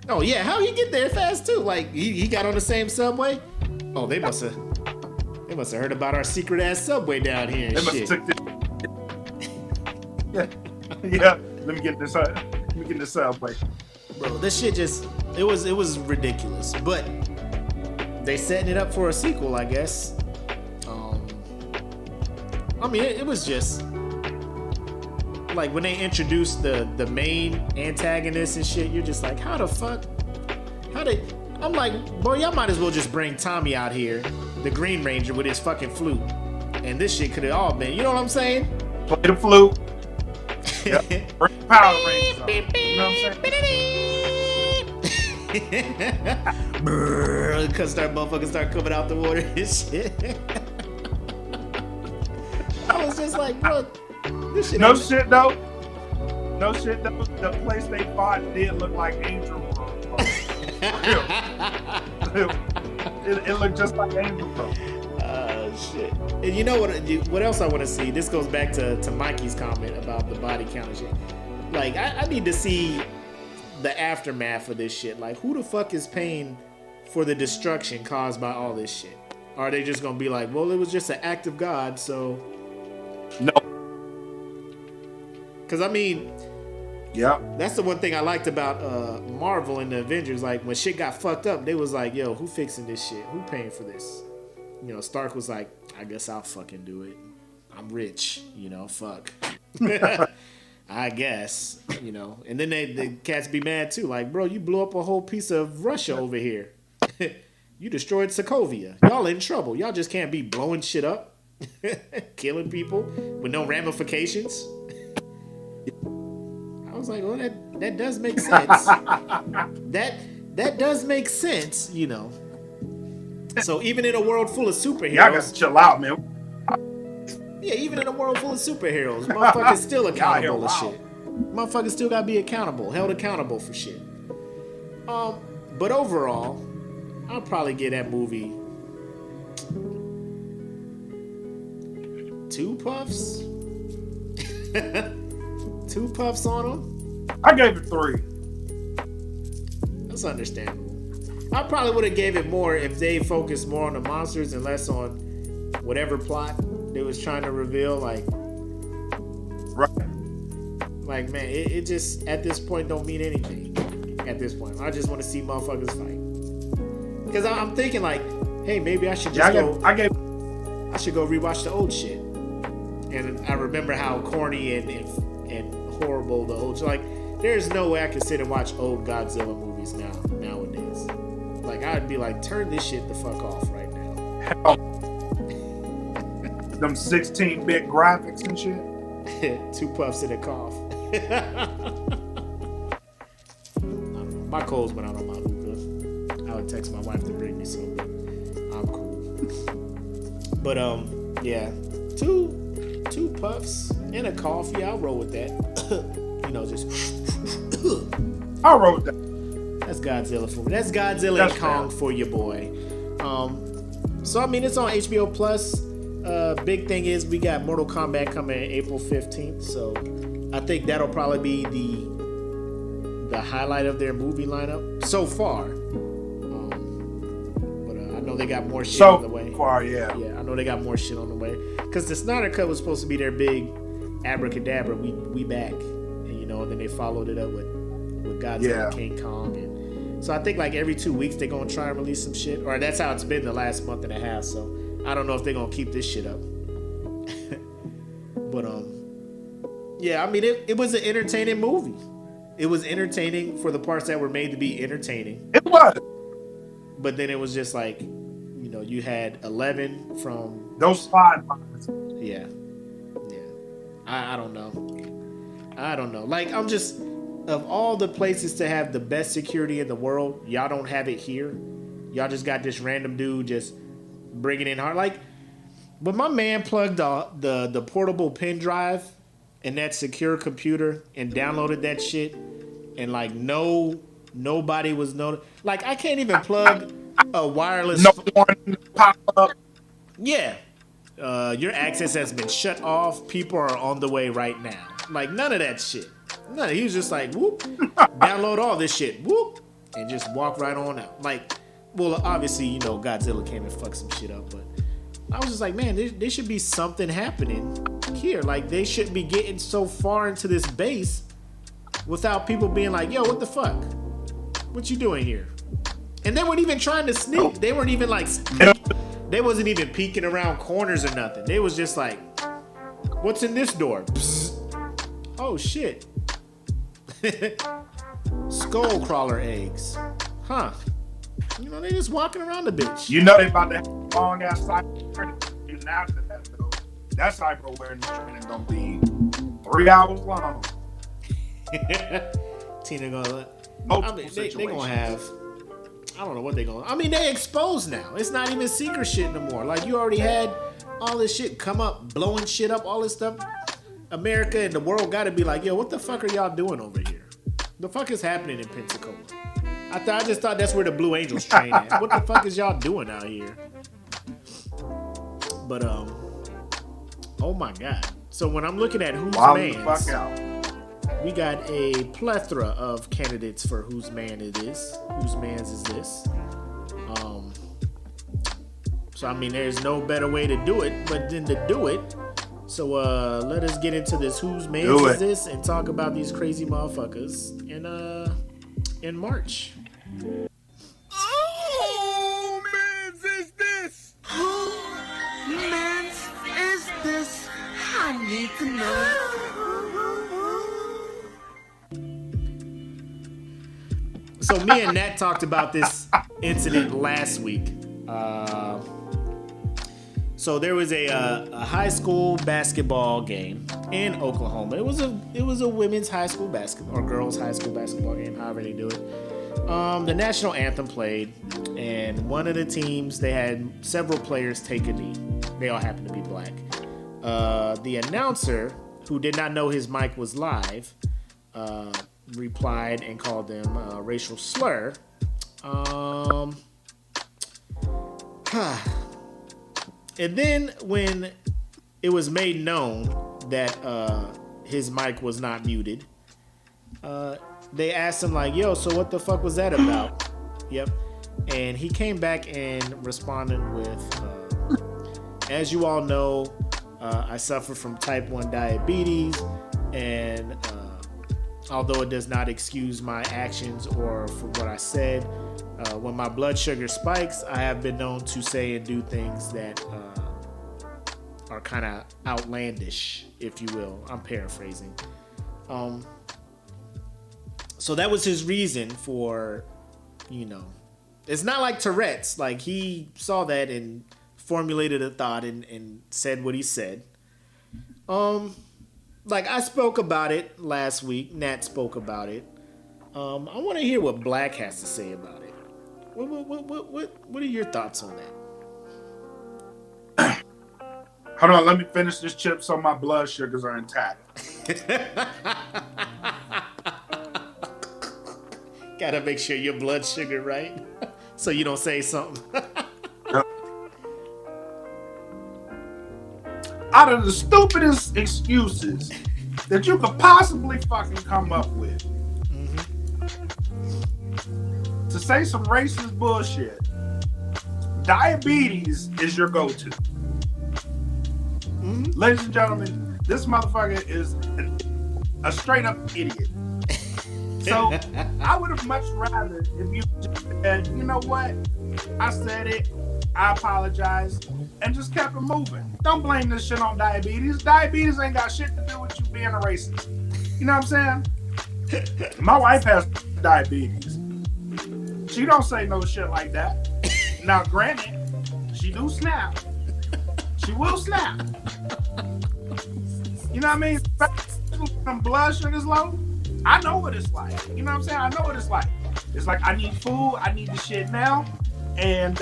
[SPEAKER 2] Oh yeah, how he get there fast too? Like he got on the same subway? Oh, they must have heard about our secret ass subway down here and shit.
[SPEAKER 3] Took this. Yeah. Let me get this subway.
[SPEAKER 2] Bro, this shit just it was ridiculous. But they setting it up for a sequel, I guess. I mean, it was just like when they introduced the main antagonist and shit. You're just like, how the fuck? I'm like, boy, y'all might as well just bring Tommy out here, the Green Ranger with his fucking flute, and this shit could have all been. You know what I'm saying?
[SPEAKER 3] Play the flute. Yep. Bring the Power Rangers on. You know what I'm saying?
[SPEAKER 2] Cause motherfuckers start coming out the water and shit. I was just like, bro, this shit.
[SPEAKER 3] No shit though. The place they fought did look like Angel World. It looked just like Angel World.
[SPEAKER 2] Shit. And you know what else I want to see? This goes back to Mikey's comment about the body count and shit. Like, I need to see the aftermath of this shit. Like, who the fuck is paying for the destruction caused by all this shit? Or are they just gonna be like, well, it was just an act of God, so...
[SPEAKER 3] No.
[SPEAKER 2] Because, I mean...
[SPEAKER 3] Yeah.
[SPEAKER 2] That's the one thing I liked about Marvel and the Avengers. Like, when shit got fucked up, they was like, yo, who fixing this shit? Who paying for this? You know, Stark was like, I guess I'll fucking do it. I'm rich, you know, fuck. I guess, you know. And then the cats be mad too. Like, bro, you blew up a whole piece of Russia over here. You destroyed Sokovia. Y'all in trouble. Y'all just can't be blowing shit up, killing people with no ramifications. I was like, well, that does make sense. that does make sense, you know. So even in a world full of superheroes,
[SPEAKER 3] y'all gotta chill out, man.
[SPEAKER 2] Yeah, even in a world full of superheroes, motherfuckers still accountable to shit. Motherfuckers still gotta be accountable, held accountable for shit. But overall, I'll probably give that movie 2 puffs. 2 puffs on them.
[SPEAKER 3] I gave it 3.
[SPEAKER 2] That's understandable. I probably would have gave it more if they focused more on the monsters and less on whatever plot they was trying to reveal. Like, like man, it just at this point don't mean anything. At this point, I just want to see motherfuckers fight. Because I'm thinking like, hey, maybe I should just I should go rewatch the old shit. And I remember how corny and horrible the old. Like, there's no way I can sit and watch old Godzilla movies nowadays. Like, I'd be like, turn this shit the fuck off right now.
[SPEAKER 3] Hell. Them 16-bit graphics and shit.
[SPEAKER 2] 2 puffs and a cough. I don't know. My coals went out on my hookah. I would text my wife to bring me some, but I'm cool. But yeah, two puffs and a coffee. I'll roll with that. You know, just.
[SPEAKER 3] I'll roll with that.
[SPEAKER 2] That's Godzilla for me. That's Godzilla and Kong for your boy. So I mean, it's on HBO Plus. Big thing is we got Mortal Kombat coming April 15th. So I think that'll probably be the highlight of their movie lineup so far. But I know they got more shit on the way.
[SPEAKER 3] So far, yeah.
[SPEAKER 2] Yeah, I know they got more shit on the way. Because the Snyder Cut was supposed to be their big abracadabra. We back. And you know, then they followed it up with Godzilla, King Kong, and so I think like every 2 weeks they're gonna try and release some shit, or that's how it's been the last month and a half. So I don't know if they're gonna keep this shit up. But yeah, I mean it was an entertaining movie. It was entertaining for the parts that were made to be entertaining.
[SPEAKER 3] It was.
[SPEAKER 2] But then it was just like, you know, you had 11 from
[SPEAKER 3] those 5 months.
[SPEAKER 2] Yeah. I don't know. Like, I'm just. Of all the places to have the best security in the world, y'all don't have it here. Y'all just got this random dude just bringing in hard. Like, when my man plugged the portable pen drive in that secure computer and downloaded that shit, and like nobody was like, I can't even plug a wireless.
[SPEAKER 3] No one pop up.
[SPEAKER 2] Yeah, your access has been shut off. People are on the way right now. Like, none of that shit. No, he was just like, whoop, download all this shit, whoop, and just walk right on out. Like, well, obviously, you know, Godzilla came and fucked some shit up, but I was just like, man, there should be something happening here. Like, they shouldn't be getting so far into this base without people being like, yo, what the fuck? What you doing here? And they weren't even trying to sneak. They weren't even like, they wasn't even peeking around corners or nothing. They was just like, what's in this door? Psst. Oh, shit. Skull crawler eggs. Huh. You know, they just walking around the bitch.
[SPEAKER 3] You know they about to have a long ass cyber training after that, though. That cyber awareness training gonna be 3 hours long.
[SPEAKER 2] Tina gonna, I mean, they gonna have, I don't know what they gonna, I mean, they exposed now. It's not even secret shit no more. Like, you already had all this shit come up, blowing shit up, all this stuff. America and the world gotta be like, yo, what the fuck are y'all doing over here? The fuck is happening in Pensacola? I just thought that's where the Blue Angels train at. What the fuck is y'all doing out here? But oh my god. So when I'm looking at whose man's, we got a plethora of candidates for whose man it is. Whose man's is this? So I mean, there's no better way to do it but than to do it. So let us get into this whose man's is this and talk about these crazy motherfuckers in March.
[SPEAKER 4] Who man's is this? Who man's is this? I need to know.
[SPEAKER 2] So me and Nat talked about this incident last week. So there was a high school basketball game in Oklahoma. It was a women's high school basketball or girls' high school basketball game, however they do it. The national anthem played, and one of the teams, they had several players take a knee. They all happened to be black. The announcer, who did not know his mic was live, replied and called them a racial slur. And then when it was made known that his mic was not muted, they asked him like, yo, so what the fuck was that about? Yep. And he came back and responded with, as you all know, I suffer from type 1 diabetes, and although it does not excuse my actions or for what I said, when my blood sugar spikes, I have been known to say and do things that are kind of outlandish, if you will. I'm paraphrasing. So that was his reason for, you know, it's not like Tourette's. Like, he saw that and formulated a thought and said what he said. Like, I spoke about it last week. Nat spoke about it. I want to hear what Black has to say about it. What are your thoughts on that?
[SPEAKER 3] Hold on, let me finish this chip so my blood sugars are intact.
[SPEAKER 2] Gotta make sure your blood sugar right, so you don't say something.
[SPEAKER 3] Out of the stupidest excuses that you could possibly fucking come up with, to say some racist bullshit, diabetes is your go-to. Ladies and gentlemen, this motherfucker is a straight up idiot. So I would have much rather if you just said, you know what, I said it, I apologize, and just kept it moving. Don't blame this shit on diabetes. Diabetes ain't got shit to do with you being a racist. You know what I'm saying? My wife has diabetes. She don't say no shit like that. Now, granted, she do snap. She will snap. You know what I mean? Some blood sugar's low. I know what it's like. You know what I'm saying? I know what it's like. It's like, I need food. I need the shit now. And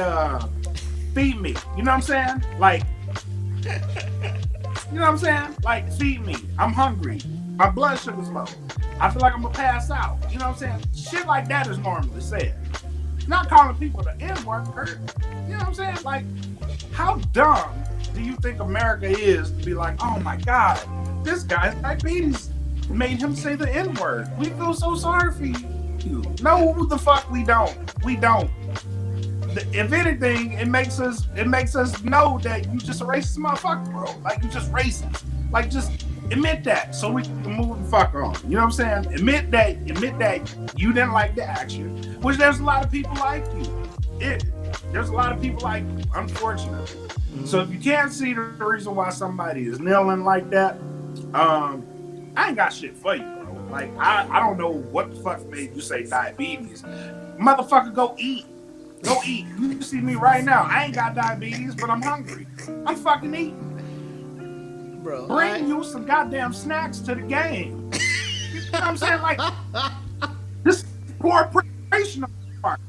[SPEAKER 3] feed me. You know what I'm saying? Like, you know what I'm saying? Like, feed me. I'm hungry. My blood sugar's low. I feel like I'm gonna pass out. You know what I'm saying? Shit like that is normally said. Not calling people the N-word. You know what I'm saying? Like, how dumb do you think America is to be like, oh my God, this guy's diabetes made him say the N-word. We feel so sorry for you. No, the fuck we don't. We don't. if anything, it makes us know that you just a racist motherfucker, bro. Like you just racist. Like just admit that so we can move the fuck on. You know what I'm saying? Admit that you didn't like the action, which there's a lot of people like you. There's a lot of people like you, unfortunately. Mm-hmm. So if you can't see the reason why somebody is kneeling like that, I ain't got shit for you, bro. Like I don't know what the fuck made you say diabetes. Motherfucker, go eat. Go eat. You see me right now. I ain't got diabetes, but I'm hungry. I'm fucking eating. Bro, bring you some goddamn snacks to the game. You know what I'm saying? Like, this is poor preparation on your part.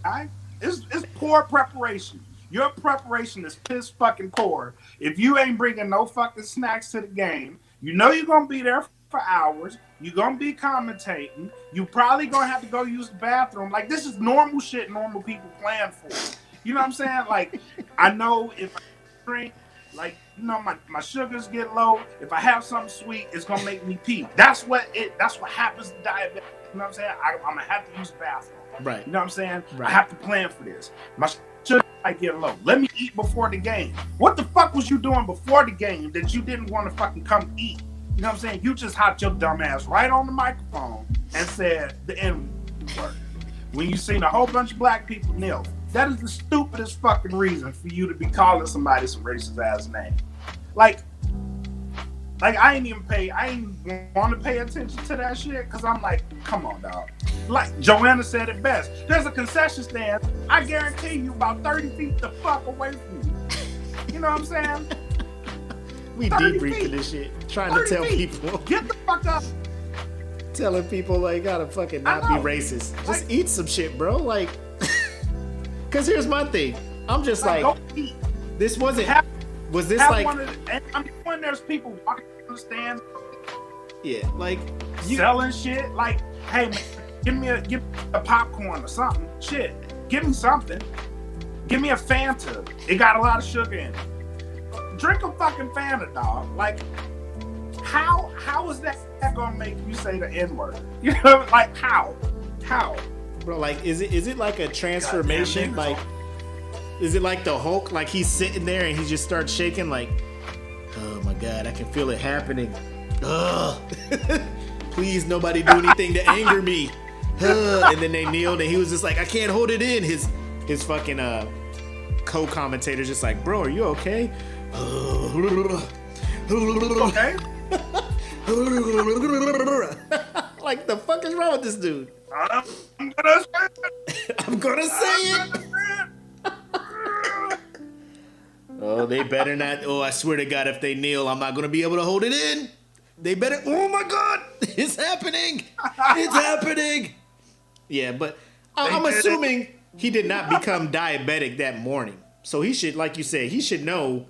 [SPEAKER 3] Right? It's poor preparation. Your preparation is piss fucking poor. If you ain't bringing no fucking snacks to the game, you know you're going to be there for hours. You're going to be commentating. You probably going to have to go use the bathroom. Like, this is normal shit normal people plan for. You know what I'm saying? Like, I know if I drink, like, you know, my sugars get low. If I have something sweet, it's gonna make me pee. That's what happens to diabetic. You know what I'm saying? I'm gonna have to use the bathroom.
[SPEAKER 2] Right.
[SPEAKER 3] You know what I'm saying?
[SPEAKER 2] Right.
[SPEAKER 3] I have to plan for this. My sugar might get low. Let me eat before the game. What the fuck was you doing before the game that you didn't want to fucking come eat? You know what I'm saying? You just hopped your dumb ass right on the microphone and said the N-word. When you seen a whole bunch of black people kneel. That is the stupidest fucking reason for you to be calling somebody some racist ass name. Like I ain't want to pay attention to that shit because I'm like, come on, dog. Like Joanna said it best. There's a concession stand. I guarantee you about 30 feet the fuck away from you. You know what I'm saying?
[SPEAKER 2] We debriefing this shit, trying to tell people.
[SPEAKER 3] Get the fuck up.
[SPEAKER 2] Telling people like gotta fucking not be racist. Just like, eat some shit, bro. Like. Cause here's my thing. I'm just like, this wasn't. Was this like?
[SPEAKER 3] I'm when there's people walking on the stand.
[SPEAKER 2] Yeah, like
[SPEAKER 3] selling shit. Like, hey, man, give me a popcorn or something. Shit, give me something. Give me a Fanta. It got a lot of sugar in it. Drink a fucking Fanta, dog. Like, how is that gonna make you say the N-word? You know, like how?
[SPEAKER 2] Bro, like, is it like a transformation? Like, is it like the Hulk? Like he's sitting there and he just starts shaking. Like, oh my god, I can feel it happening. Ugh. Please, nobody do anything to anger me. And then they kneeled and he was just like, I can't hold it in. His fucking co-commentator's just like, bro, are you okay?
[SPEAKER 3] Okay.
[SPEAKER 2] Like, the fuck is wrong with this dude? I'm gonna say it. Oh, they better not. Oh, I swear to God, if they kneel, I'm not gonna be able to hold it in. They better. Oh my God, it's happening. It's happening. Yeah, but I'm assuming he did not become diabetic that morning. So he should, like you said, he should know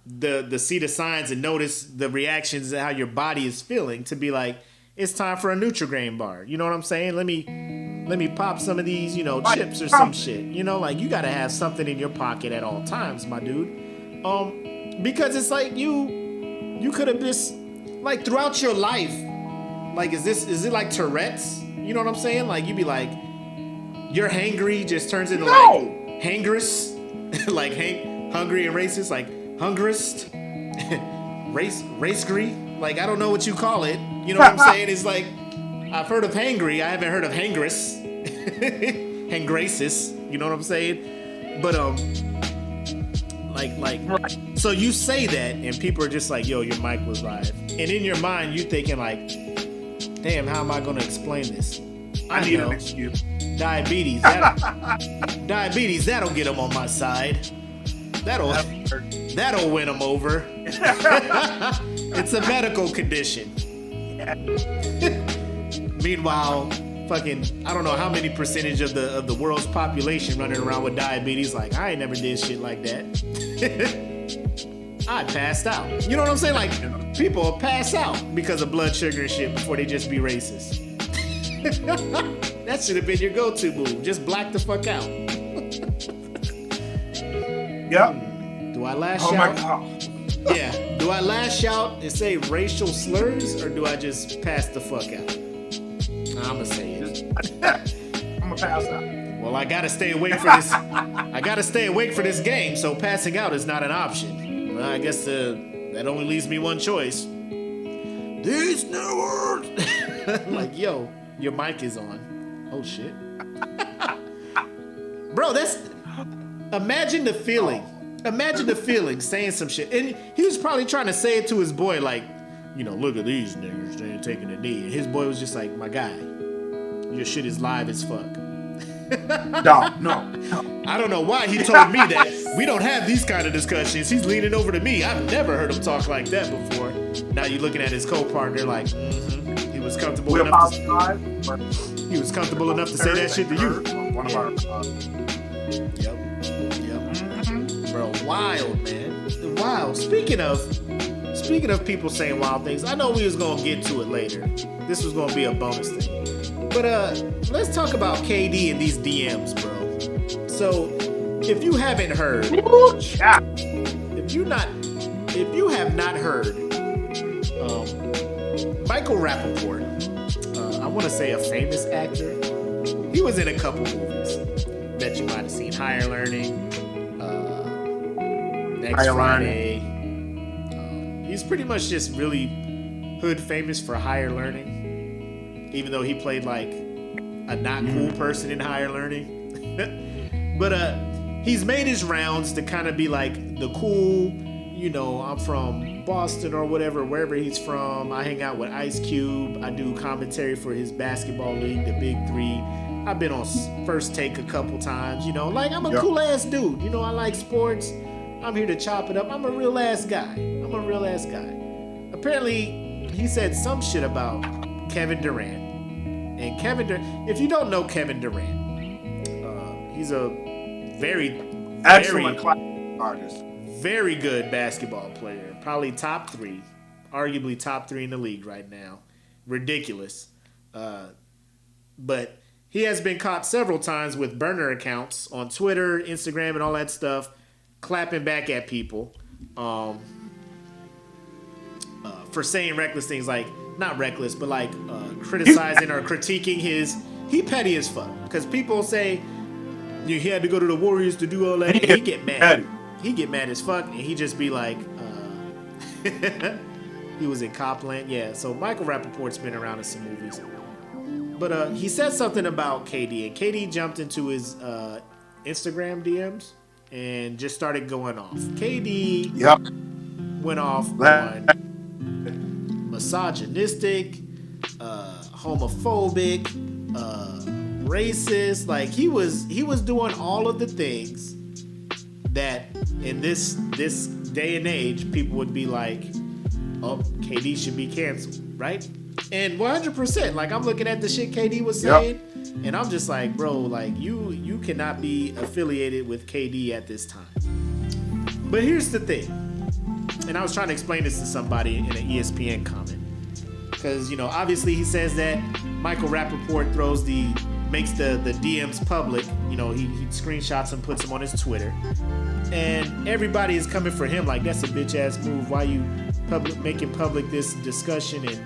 [SPEAKER 2] see the signs and notice the reactions and how your body is feeling to be like, it's time for a Nutri-Grain bar. You know what I'm saying? Let me pop some of these, chips or some shit. Like you gotta have something in your pocket at all times, my dude. Because it's like you could have just like throughout your life. Like, is it like Tourette's? You know what I'm saying? Like you be like, you're hangry just turns into like hangrous, like hungry and racist, like hungerist, racery. Like I don't know what you call it. You know what I'm saying? It's like, I've heard of hangry. I haven't heard of hangrous. Hangracis. You know what I'm saying? But, so you say that and people are just like, yo, your mic was live. And in your mind, you're thinking like, damn, how am I going to explain this?
[SPEAKER 3] I need an excuse.
[SPEAKER 2] Diabetes. That'll get them on my side. That'll win them over. It's a medical condition. Meanwhile, fucking, I don't know how many percentage of the world's population running around with diabetes. Like, I ain't never did shit like that. I passed out. You know what I'm saying? Like, people pass out because of blood sugar and shit before they just be racist. That should have been your go-to move. Just black the fuck out.
[SPEAKER 3] Yep.
[SPEAKER 2] Do I lash
[SPEAKER 3] out?
[SPEAKER 2] My God. Yeah. Do I lash out and say racial slurs or do I just pass the fuck out? I'ma say it.
[SPEAKER 3] I'm gonna pass out.
[SPEAKER 2] Well, I gotta stay awake for this. I gotta stay awake for this game, so passing out is not an option. Well, I guess that only leaves me one choice. These new words. Like, yo, your mic is on. Oh shit. Bro, imagine the feeling. Imagine the feeling saying some shit. And he was probably trying to say it to his boy, like, you know, look at these niggas, they ain't taking a knee. And his boy was just like, my guy, your shit is live as fuck.
[SPEAKER 3] No.
[SPEAKER 2] I don't know why he told me that. We don't have these kind of discussions. He's leaning over to me. I've never heard him talk like that before. Now you're looking at his co-partner like, he was comfortable enough to say that shit to you.
[SPEAKER 3] One of our
[SPEAKER 2] Yep. Bro, wild, man. Wild. Speaking of people saying wild things, I know we was gonna get to it later. This was gonna be a bonus thing. But let's talk about KD and these DMs, bro. So, if you haven't heard, if you have not heard, Michael Rappaport, I want to say a famous actor. He was in a couple movies that you might have seen. Higher Learning, Next Friday. He's pretty much just really hood famous for Higher Learning, even though he played like a not cool person in Higher Learning. But he's made his rounds to kind of be like the cool, you know, I'm from Boston or whatever, wherever he's from. I hang out with Ice Cube. I do commentary for his basketball league, the Big Three. I've been on First Take a couple times, you know, like I'm a cool ass dude. You know, I like sports. I'm here to chop it up. I'm a real ass guy. Apparently, he said some shit about Kevin Durant. And Kevin Durant, if you don't know Kevin Durant, he's a very
[SPEAKER 3] artist.
[SPEAKER 2] Very good basketball player. Probably top 3. Arguably top 3 in the league right now. Ridiculous. But he has been caught several times with burner accounts on Twitter, Instagram, and all that stuff, clapping back at people for saying reckless things, like, not reckless, but like criticizing or critiquing he petty as fuck. Because people say, he had to go to the Warriors to do all that. He get mad. He get mad as fuck, and he just be like, he was in Copland. Yeah, so Michael Rappaport's been around in some movies. But he said something about KD, and KD jumped into his Instagram DMs and just started going off. KD went off on misogynistic, homophobic, racist. Like he was doing all of the things that in this day and age people would be like, oh, KD should be canceled, right? And 100%, like I'm looking at the shit KD was saying, and I'm just like, bro, like you cannot be affiliated with KD at this time. But here's the thing, and I was trying to explain this to somebody in an ESPN comment, because you know, obviously he says that Michael Rappaport makes the DMs public. You know, he screenshots them, puts them on his Twitter, and everybody is coming for him like that's a bitch ass move. Why you making public this discussion? And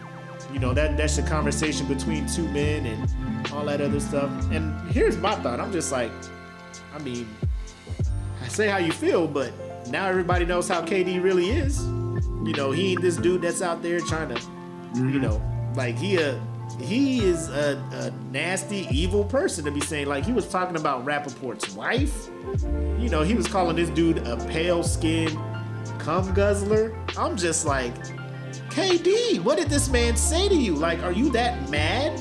[SPEAKER 2] you know, that's a conversation between two men and all that other stuff. And here's my thought. I'm just like, I mean, I say how you feel, but now everybody knows how KD really is. You know, he ain't this dude that's out there trying to, you know, like he is a nasty, evil person to be saying. Like he was talking about Rappaport's wife. You know, he was calling this dude a pale-skinned cum guzzler. I'm just like, KD, what did this man say to you? Like, are you that mad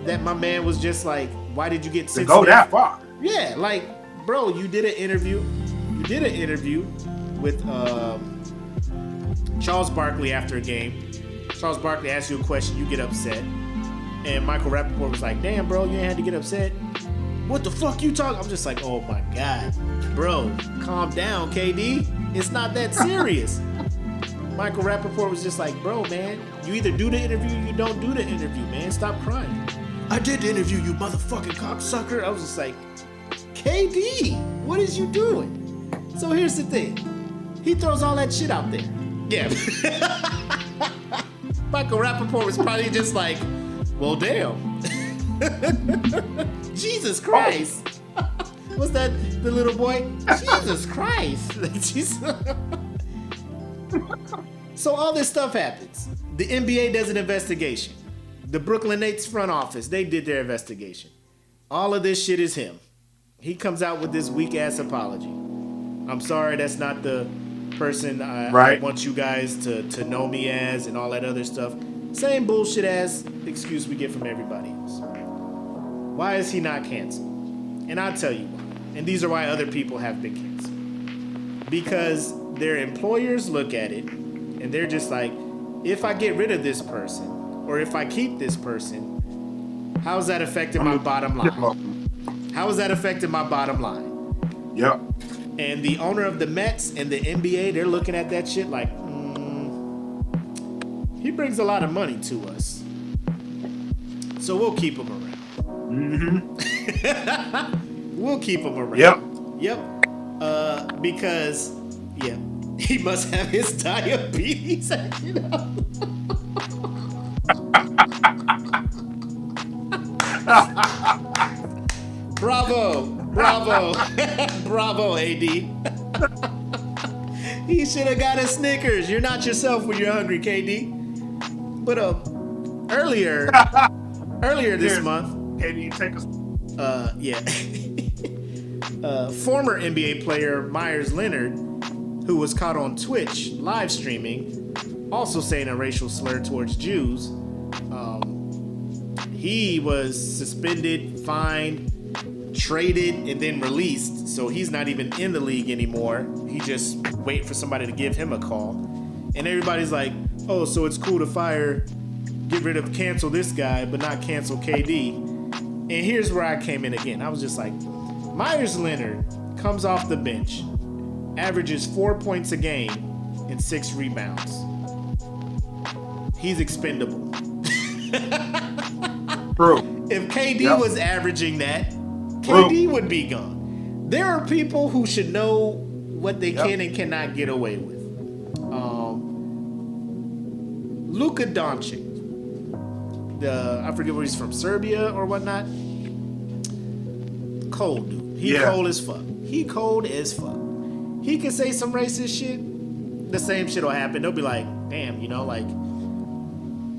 [SPEAKER 2] that my man was just like, why did you get sensitive?
[SPEAKER 3] Go that far?
[SPEAKER 2] Yeah, like, bro, you did an interview with Charles Barkley after a game. Charles Barkley asked you a question, you get upset. And Michael Rappaport was like, damn, bro, you ain't had to get upset. What the fuck you talking? I'm just like, oh my God. Bro, calm down, KD. It's not that serious. Michael Rappaport was just like, bro, man, you either do the interview or you don't do the interview, man. Stop crying. I did the interview, you motherfucking cocksucker. I was just like, KD, what is you doing? So here's the thing. He throws all that shit out there. Yeah. Michael Rappaport was probably just like, well, damn. Jesus Christ. What's that? The little boy? Jesus Christ! So all this stuff happens. The NBA does an investigation. The Brooklyn Nets front office, they did their investigation. All of this shit is him. He comes out with this weak ass apology. I'm sorry, that's not the person I want you guys to know me as, and all that other stuff. Same bullshit ass excuse we get from everybody else. Why is he not canceled? And I'll tell you why. And these are why other people have been canceled. Because their employers look at it and they're just like, if I get rid of this person or if I keep this person, how's that affecting my bottom line? How is that affecting my bottom line?
[SPEAKER 3] Yep.
[SPEAKER 2] And the owner of the Mets and the NBA, they're looking at that shit like, he brings a lot of money to us, so we'll keep him around. We'll keep him around. Yep. Because, he must have his diabetes. You know? Bravo, bravo, AD. He should have got a Snickers. You're not yourself when you're hungry, KD. But earlier this month,
[SPEAKER 3] KD, take us.
[SPEAKER 2] Former NBA player Myers Leonard, who was caught on Twitch live streaming, also saying a racial slur towards Jews. He was suspended, fined, traded, and then released. So he's not even in the league anymore. He just wait for somebody to give him a call. And everybody's like, oh, so it's cool to cancel this guy, but not cancel KD. And here's where I came in again. I was just like, Myers Leonard comes off the bench, averages 4 points a game and 6 rebounds. He's expendable.
[SPEAKER 3] True.
[SPEAKER 2] If KD was averaging that, KD would be gone. There are people who should know what they can and cannot get away with. Luka Doncic, I forget where he's from, Serbia or whatnot. Cold dude. He cold as fuck. He cold as fuck. He can say some racist shit. The same shit will happen. They'll be like, damn,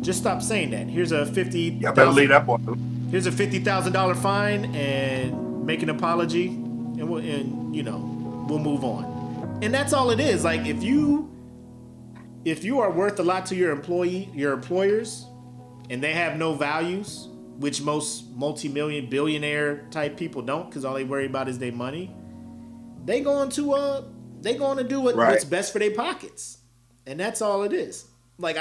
[SPEAKER 2] just stop saying that. Here's a
[SPEAKER 3] better leave that boy.
[SPEAKER 2] Here's a $50,000 fine and make an apology, and we'll move on. And that's all it is. Like if you are worth a lot to your employers, and they have no values, which most multi-million billionaire type people don't, because all they worry about is their money, they going to do what's best for their pockets, and that's all it is. Like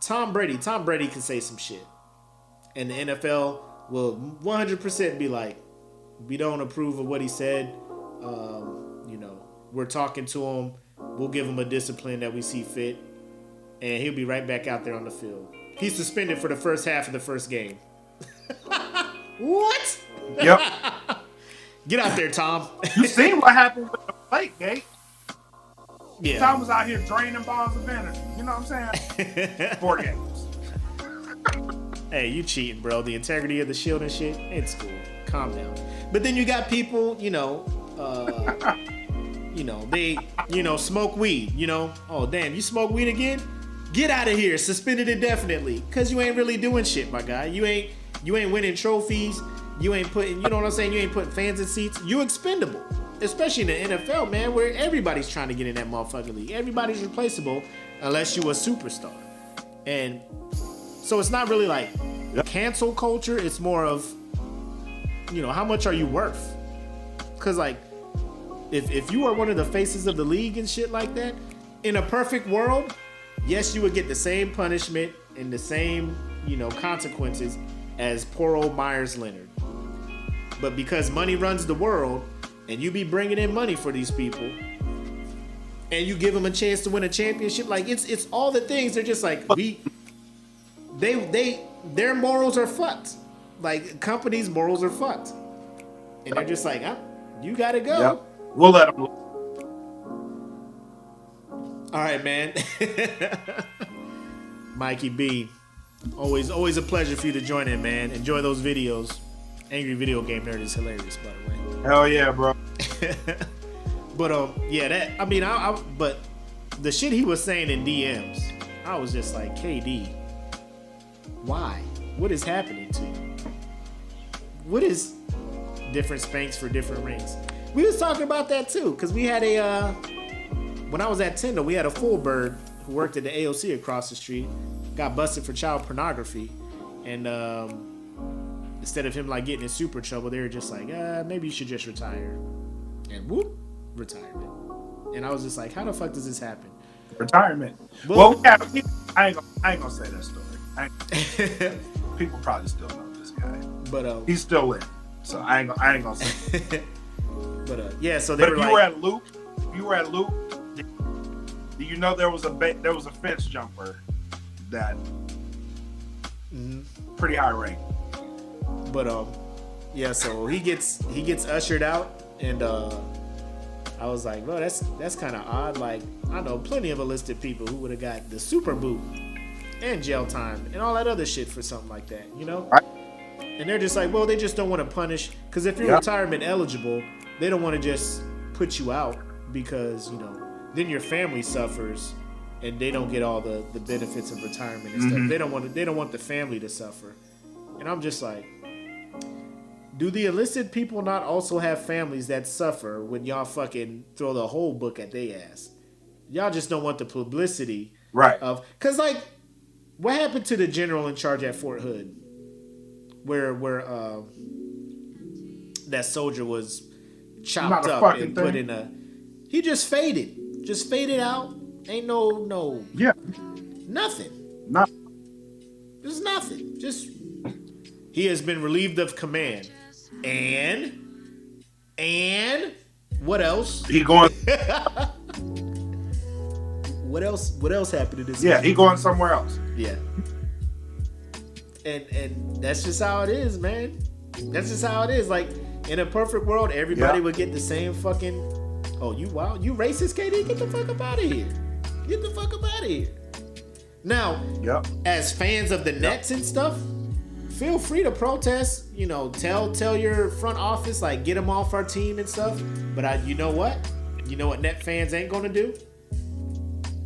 [SPEAKER 2] Tom Brady can say some shit, and the NFL will 100% be like, we don't approve of what he said. We're talking to him. We'll give him a discipline that we see fit, and he'll be right back out there on the field. He's suspended for the first half of the first game. What?
[SPEAKER 3] Yep.
[SPEAKER 2] Get out there, Tom.
[SPEAKER 3] You seen what happened with the plate gate?
[SPEAKER 2] Yeah.
[SPEAKER 3] Tom was out here draining balls of energy. You know what I'm saying? 4 games.
[SPEAKER 2] Hey, you cheating, bro. The integrity of the shield and shit, it's cool. Calm down. But then you got people, they, smoke weed, Oh, damn, you smoke weed again? Get out of here. Suspended indefinitely. Because you ain't really doing shit, my guy. You ain't winning trophies. You ain't putting, you know what I'm saying? You ain't putting fans in seats. You expendable. Especially in the NFL, man, where everybody's trying to get in that motherfucking league. Everybody's replaceable unless you a superstar. And so it's not really like cancel culture. It's more of, how much are you worth? Because, like, if you are one of the faces of the league and shit like that, in a perfect world, yes, you would get the same punishment and the same, consequences as poor old Myers Leonard. But because money runs the world, and you be bringing in money for these people, and you give them a chance to win a championship, like it's all the things. They're just like their morals are fucked. Like companies' morals are fucked, and they're just like, you gotta go.
[SPEAKER 3] Yep. We'll let them.
[SPEAKER 2] All right, man. Mikey B, always a pleasure for you to join in, man. Enjoy those videos. Angry Video Game Nerd is hilarious, by the way.
[SPEAKER 3] Hell yeah, bro.
[SPEAKER 2] But yeah, that I mean, but the shit he was saying in DMs, I was just like, KD, why? What is happening to you? What is different spanks for different rings? We was talking about that too, because we had when I was at Tinder, we had a full bird who worked at the AOC across the street, got busted for child pornography, and instead of him like getting in super trouble, they were just like, maybe you should just retire. And whoop, retirement. And I was just like, how the fuck does this happen?
[SPEAKER 3] Retirement. Well, I ain't gonna say that story. People probably still know this guy, but he's still in. So I ain't gonna say it.
[SPEAKER 2] But yeah, so they
[SPEAKER 3] but
[SPEAKER 2] were
[SPEAKER 3] if
[SPEAKER 2] like,
[SPEAKER 3] you were at Loop, do you know there was a fence jumper that pretty high rank.
[SPEAKER 2] But yeah, so he gets ushered out, and I was like, bro, that's kind of odd. Like, I know plenty of enlisted people who would have got the super boot and jail time and all that other shit for something like that, you know?
[SPEAKER 3] Right.
[SPEAKER 2] And they're just like, well, they just don't want to punish, because if you're retirement eligible, they don't want to just put you out because, you know, then your family suffers and they don't get all the benefits of retirement and stuff. They don't want the family to suffer. And I'm just like, do the enlisted people not also have families that suffer when y'all fucking throw the whole book at their ass? Y'all just don't want the publicity,
[SPEAKER 3] right?
[SPEAKER 2] Because like, what happened to the general in charge at Fort Hood, where that soldier was chopped up and put in a? He just faded out. Ain't no nothing. There's nothing. Just he has been relieved of command. And what else?
[SPEAKER 3] He going.
[SPEAKER 2] What else happened to this?
[SPEAKER 3] Yeah, he going somewhere else.
[SPEAKER 2] Yeah. And that's just how it is, man. That's just how it is. Like, in a perfect world, everybody would get the same fucking. Oh, you racist, KD? Get the fuck up out of here. Get the fuck up out of here. Now, as fans of the Nets and stuff, feel free to protest. You know, tell your front office, like, get them off our team and stuff. But you know what? You know what Net fans ain't gonna do?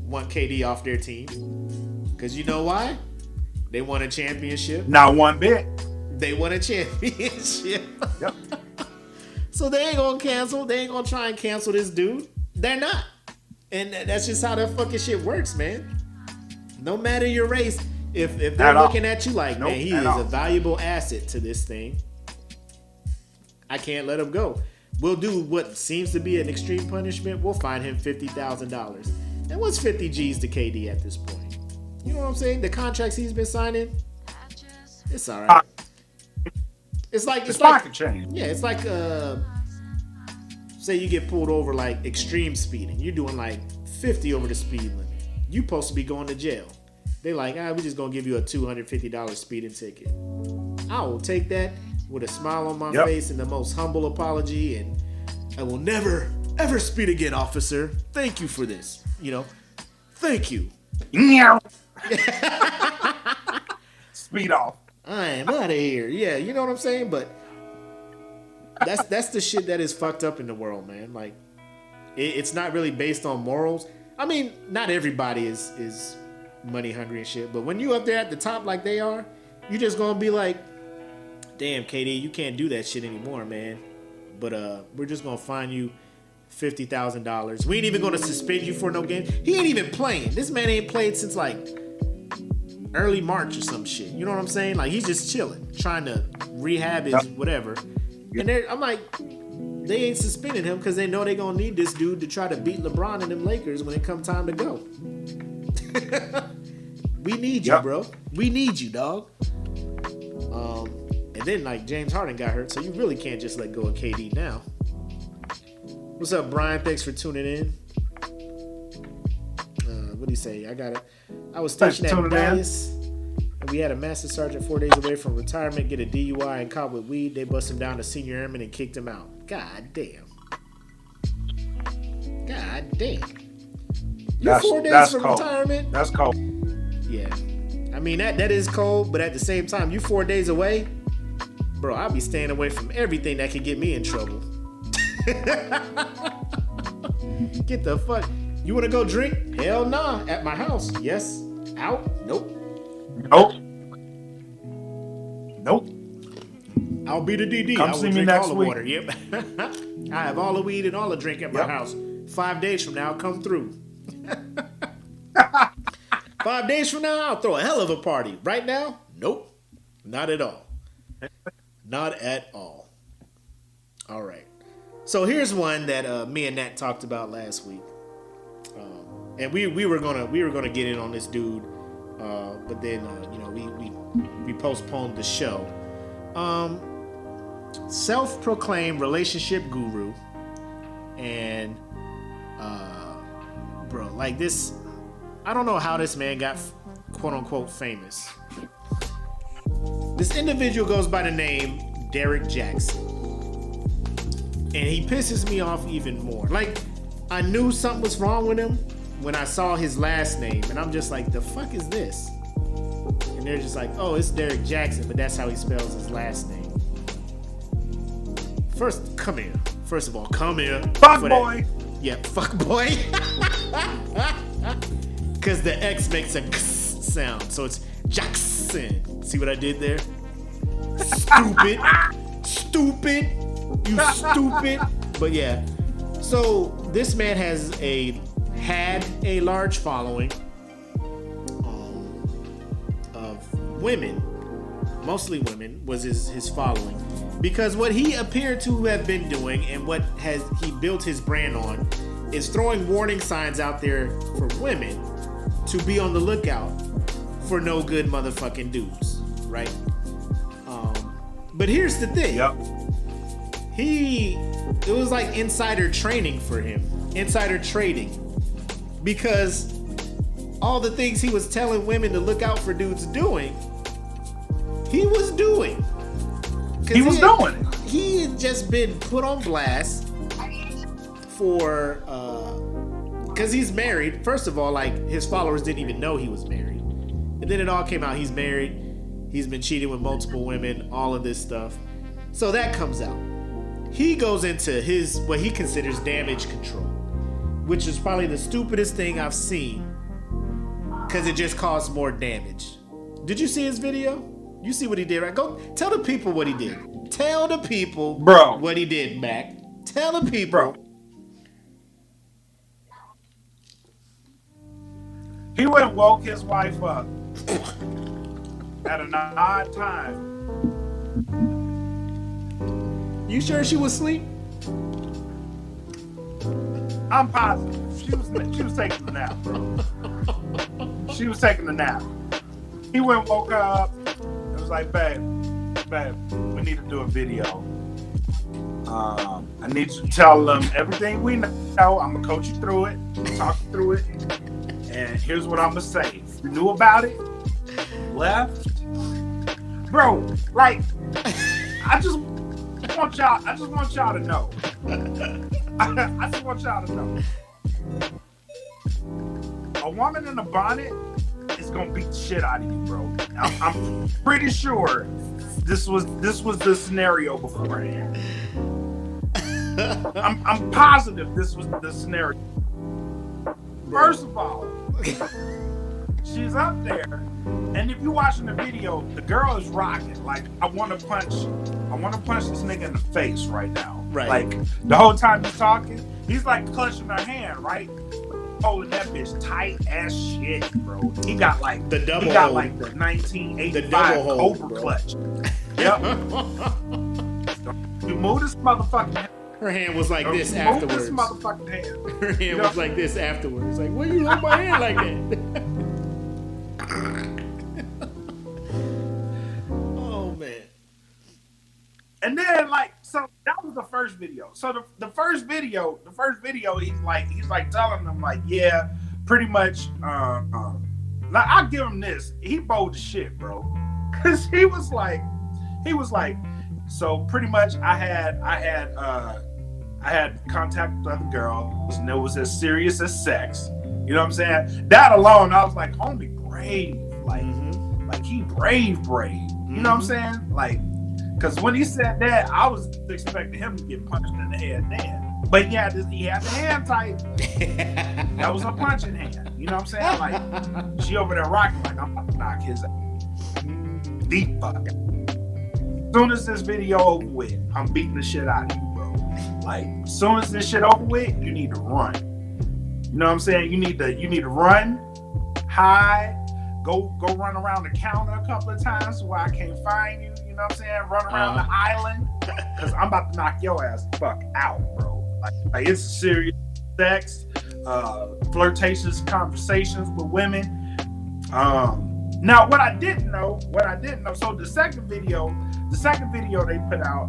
[SPEAKER 2] Want KD off their team. Because you know why? They won a championship.
[SPEAKER 3] Not one bit.
[SPEAKER 2] They won a championship.
[SPEAKER 3] Yep.
[SPEAKER 2] So they ain't gonna cancel. They ain't gonna try and cancel this dude. They're not. And that's just how that fucking shit works, man. No matter your race, if they're looking at you like, man, he is a valuable asset to this thing, I can't let him go. We'll do what seems to be an extreme punishment. We'll fine him $50,000. And what's 50 G's to KD at this point? You know what I'm saying? The contracts he's been signing, it's all right. It's like
[SPEAKER 3] change.
[SPEAKER 2] Yeah, it's like say you get pulled over like extreme speeding. You're doing like 50 over the speed limit. You supposed to be going to jail. They like, we're just gonna give you a $250 speeding ticket. I will take that with a smile on my face and the most humble apology, and I will never ever speed again, officer. Thank you for this. You know, thank you.
[SPEAKER 3] Speed off.
[SPEAKER 2] I am out of here. Yeah, you know what I'm saying? But that's the shit that is fucked up in the world, man. Like, it's not really based on morals. I mean, not everybody is money hungry and shit, but when you up there at the top like they are, you just gonna be like, damn, KD, you can't do that shit anymore, man. But we're just gonna fine you $50,000. We ain't even gonna suspend you for no game. He ain't even playing. This man ain't played since like early March or some shit. You know what I'm saying? Like, he's just chilling, trying to rehab his whatever. And I'm like, they ain't suspending him because they know they gonna need this dude to try to beat LeBron and them Lakers when it come time to go. We need you, bro. We need you, dog. And then like James Harden got hurt, so you really can't just let go of KD now. What's up, Brian? Thanks for tuning in. What do you say? I was stationed at Dallas, and we had a master sergeant 4 days away from retirement get a DUI and caught with weed. They bust him down to senior airman and kicked him out. God damn. God damn. You're 4 days from retirement?
[SPEAKER 3] That's cold.
[SPEAKER 2] Yeah. I mean, that is cold, but at the same time, you 4 days away, bro, I'll be staying away from everything that could get me in trouble. Get the fuck. You wanna go drink? Hell nah. At my house. Yes. Out? Nope. I'll be the DD.
[SPEAKER 3] Come
[SPEAKER 2] I will
[SPEAKER 3] see me
[SPEAKER 2] drink
[SPEAKER 3] next
[SPEAKER 2] all the
[SPEAKER 3] week.
[SPEAKER 2] water. Yep. I have all the weed and all the drink at my house. 5 days from now, come through. 5 days from now, I'll throw a hell of a party. Right now, nope. Not at all. Not at all. All right. So here's one that me and Nat talked about last week, and we were gonna get in on this dude, but then we postponed the show. Self-proclaimed relationship guru, and bro, like this, I don't know how this man got quote unquote famous. This individual goes by the name Derrick Jaxn. And he pisses me off even more. Like, I knew something was wrong with him when I saw his last name. And I'm just like, the fuck is this? And they're just like, oh, it's Derrick Jaxn, but that's how he spells his last name. First, come here. First of all, come here.
[SPEAKER 3] Fuck boy.
[SPEAKER 2] Yeah, fuck boy. Because the X makes a x sound. So it's Jackson. See what I did there? Stupid. Stupid. You stupid. But yeah. So this man had a large following of women. Mostly women was his following. Because what he appeared to have been doing and what has he built his brand on is throwing warning signs out there for women to be on the lookout for no good motherfucking dudes, right? But here's the thing.
[SPEAKER 3] Yep.
[SPEAKER 2] It was like insider training for him. Insider trading. Because all the things he was telling women to look out for dudes doing, he was doing.
[SPEAKER 3] He was doing it.
[SPEAKER 2] He had just been put on blast for, because he's married. First of all, like, his followers didn't even know he was married. And then it all came out, he's married. He's been cheating with multiple women, all of this stuff. So that comes out. He goes into what he considers damage control, which is probably the stupidest thing I've seen because it just caused more damage. Did you see his video? You see what he did, right? Go tell the people what he did. Tell the people,
[SPEAKER 3] bro,
[SPEAKER 2] what he did, Mac. Tell the people.
[SPEAKER 3] Bro. He went and woke his wife up at an odd time.
[SPEAKER 2] You sure she was asleep?
[SPEAKER 3] I'm positive. She was taking a nap, bro. She was taking a nap. He went and woke her up. It was like, babe, we need to do a video. I need you to tell them everything we know. I'm gonna coach you through it, talk you through it, and here's what I'm gonna say. You knew about it, left, bro. Like, I just want y'all to know. I just want y'all to know. A woman in a bonnet is gonna beat the shit out of you, bro. I'm pretty sure this was the scenario beforehand. I'm positive this was the scenario. First of all, she's up there, and if you're watching the video, the girl is rocking. Like, I want to punch this nigga in the face right now.
[SPEAKER 2] Right.
[SPEAKER 3] Like, the whole time he's talking, he's like clutching her hand, right? Holding that bitch tight as shit, bro. He got like the 1985 Cobra clutch. Yep. You move this motherfucking hand.
[SPEAKER 2] Her hand was like this afterwards.
[SPEAKER 3] This motherfucking hand.
[SPEAKER 2] Her hand was like this afterwards. Like, why you hold my hand like that? Oh man.
[SPEAKER 3] And then, like, so that was the first video. So the first video, he's like telling them, like, yeah, pretty much. Like, I'll give him this. He bold as shit, bro. Cause he was like, so pretty much I had contact with other girls, and it was as serious as sex. You know what I'm saying? That alone, I was like, homie, brave. Like, like he brave. You know what I'm saying? Like, Because when he said that, I was expecting him to get punched in the head then. But he had the hand tight. That was a punching hand. You know what I'm saying? Like, she over there rocking like, I'm about to knock his deep fuck. As soon as this video over with, I'm beating the shit out of you, bro. Like, as soon as this shit over with, you need to run. You know what I'm saying? You need to run, hide, go run around the counter a couple of times where I can't find you. You know what I'm saying? Run around the island, because I'm about to knock your ass the fuck out, bro. Like it's serious sex, flirtatious conversations with women. Now what I didn't know, so the second video they put out,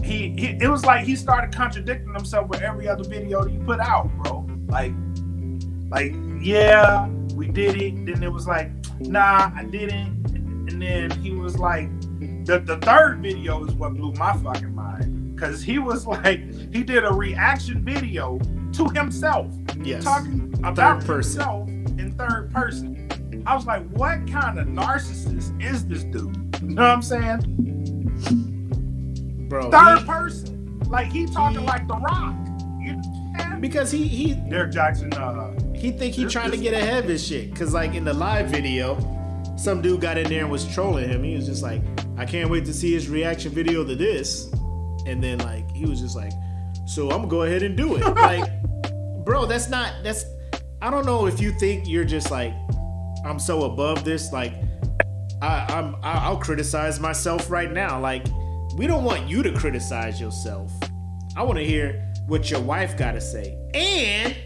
[SPEAKER 3] it was like he started contradicting himself with every other video that he put out, bro. Like, yeah, we did it. Then it was like, nah, I didn't. And then he was like, the third video is what blew my fucking mind. Because he was like, he did a reaction video to himself.
[SPEAKER 2] Yes.
[SPEAKER 3] Talking about himself in third person. I was like, what kind of narcissist is this dude? You know what I'm saying?
[SPEAKER 2] Bro.
[SPEAKER 3] Third person. Like, he talking like The Rock. You know what I'm
[SPEAKER 2] because he
[SPEAKER 3] Derrick Jaxn,
[SPEAKER 2] he think he trying to get ahead of his shit. Because like in the live video, some dude got in there and was trolling him. He was just like, I can't wait to see his reaction video to this. And then like he was just like, so I'm gonna go ahead and do it. Like, bro, that's I don't know if you think you're just like, I'm so above this. Like, I'll criticize myself right now. Like, we don't want you to criticize yourself. I want to hear what your wife got to say. And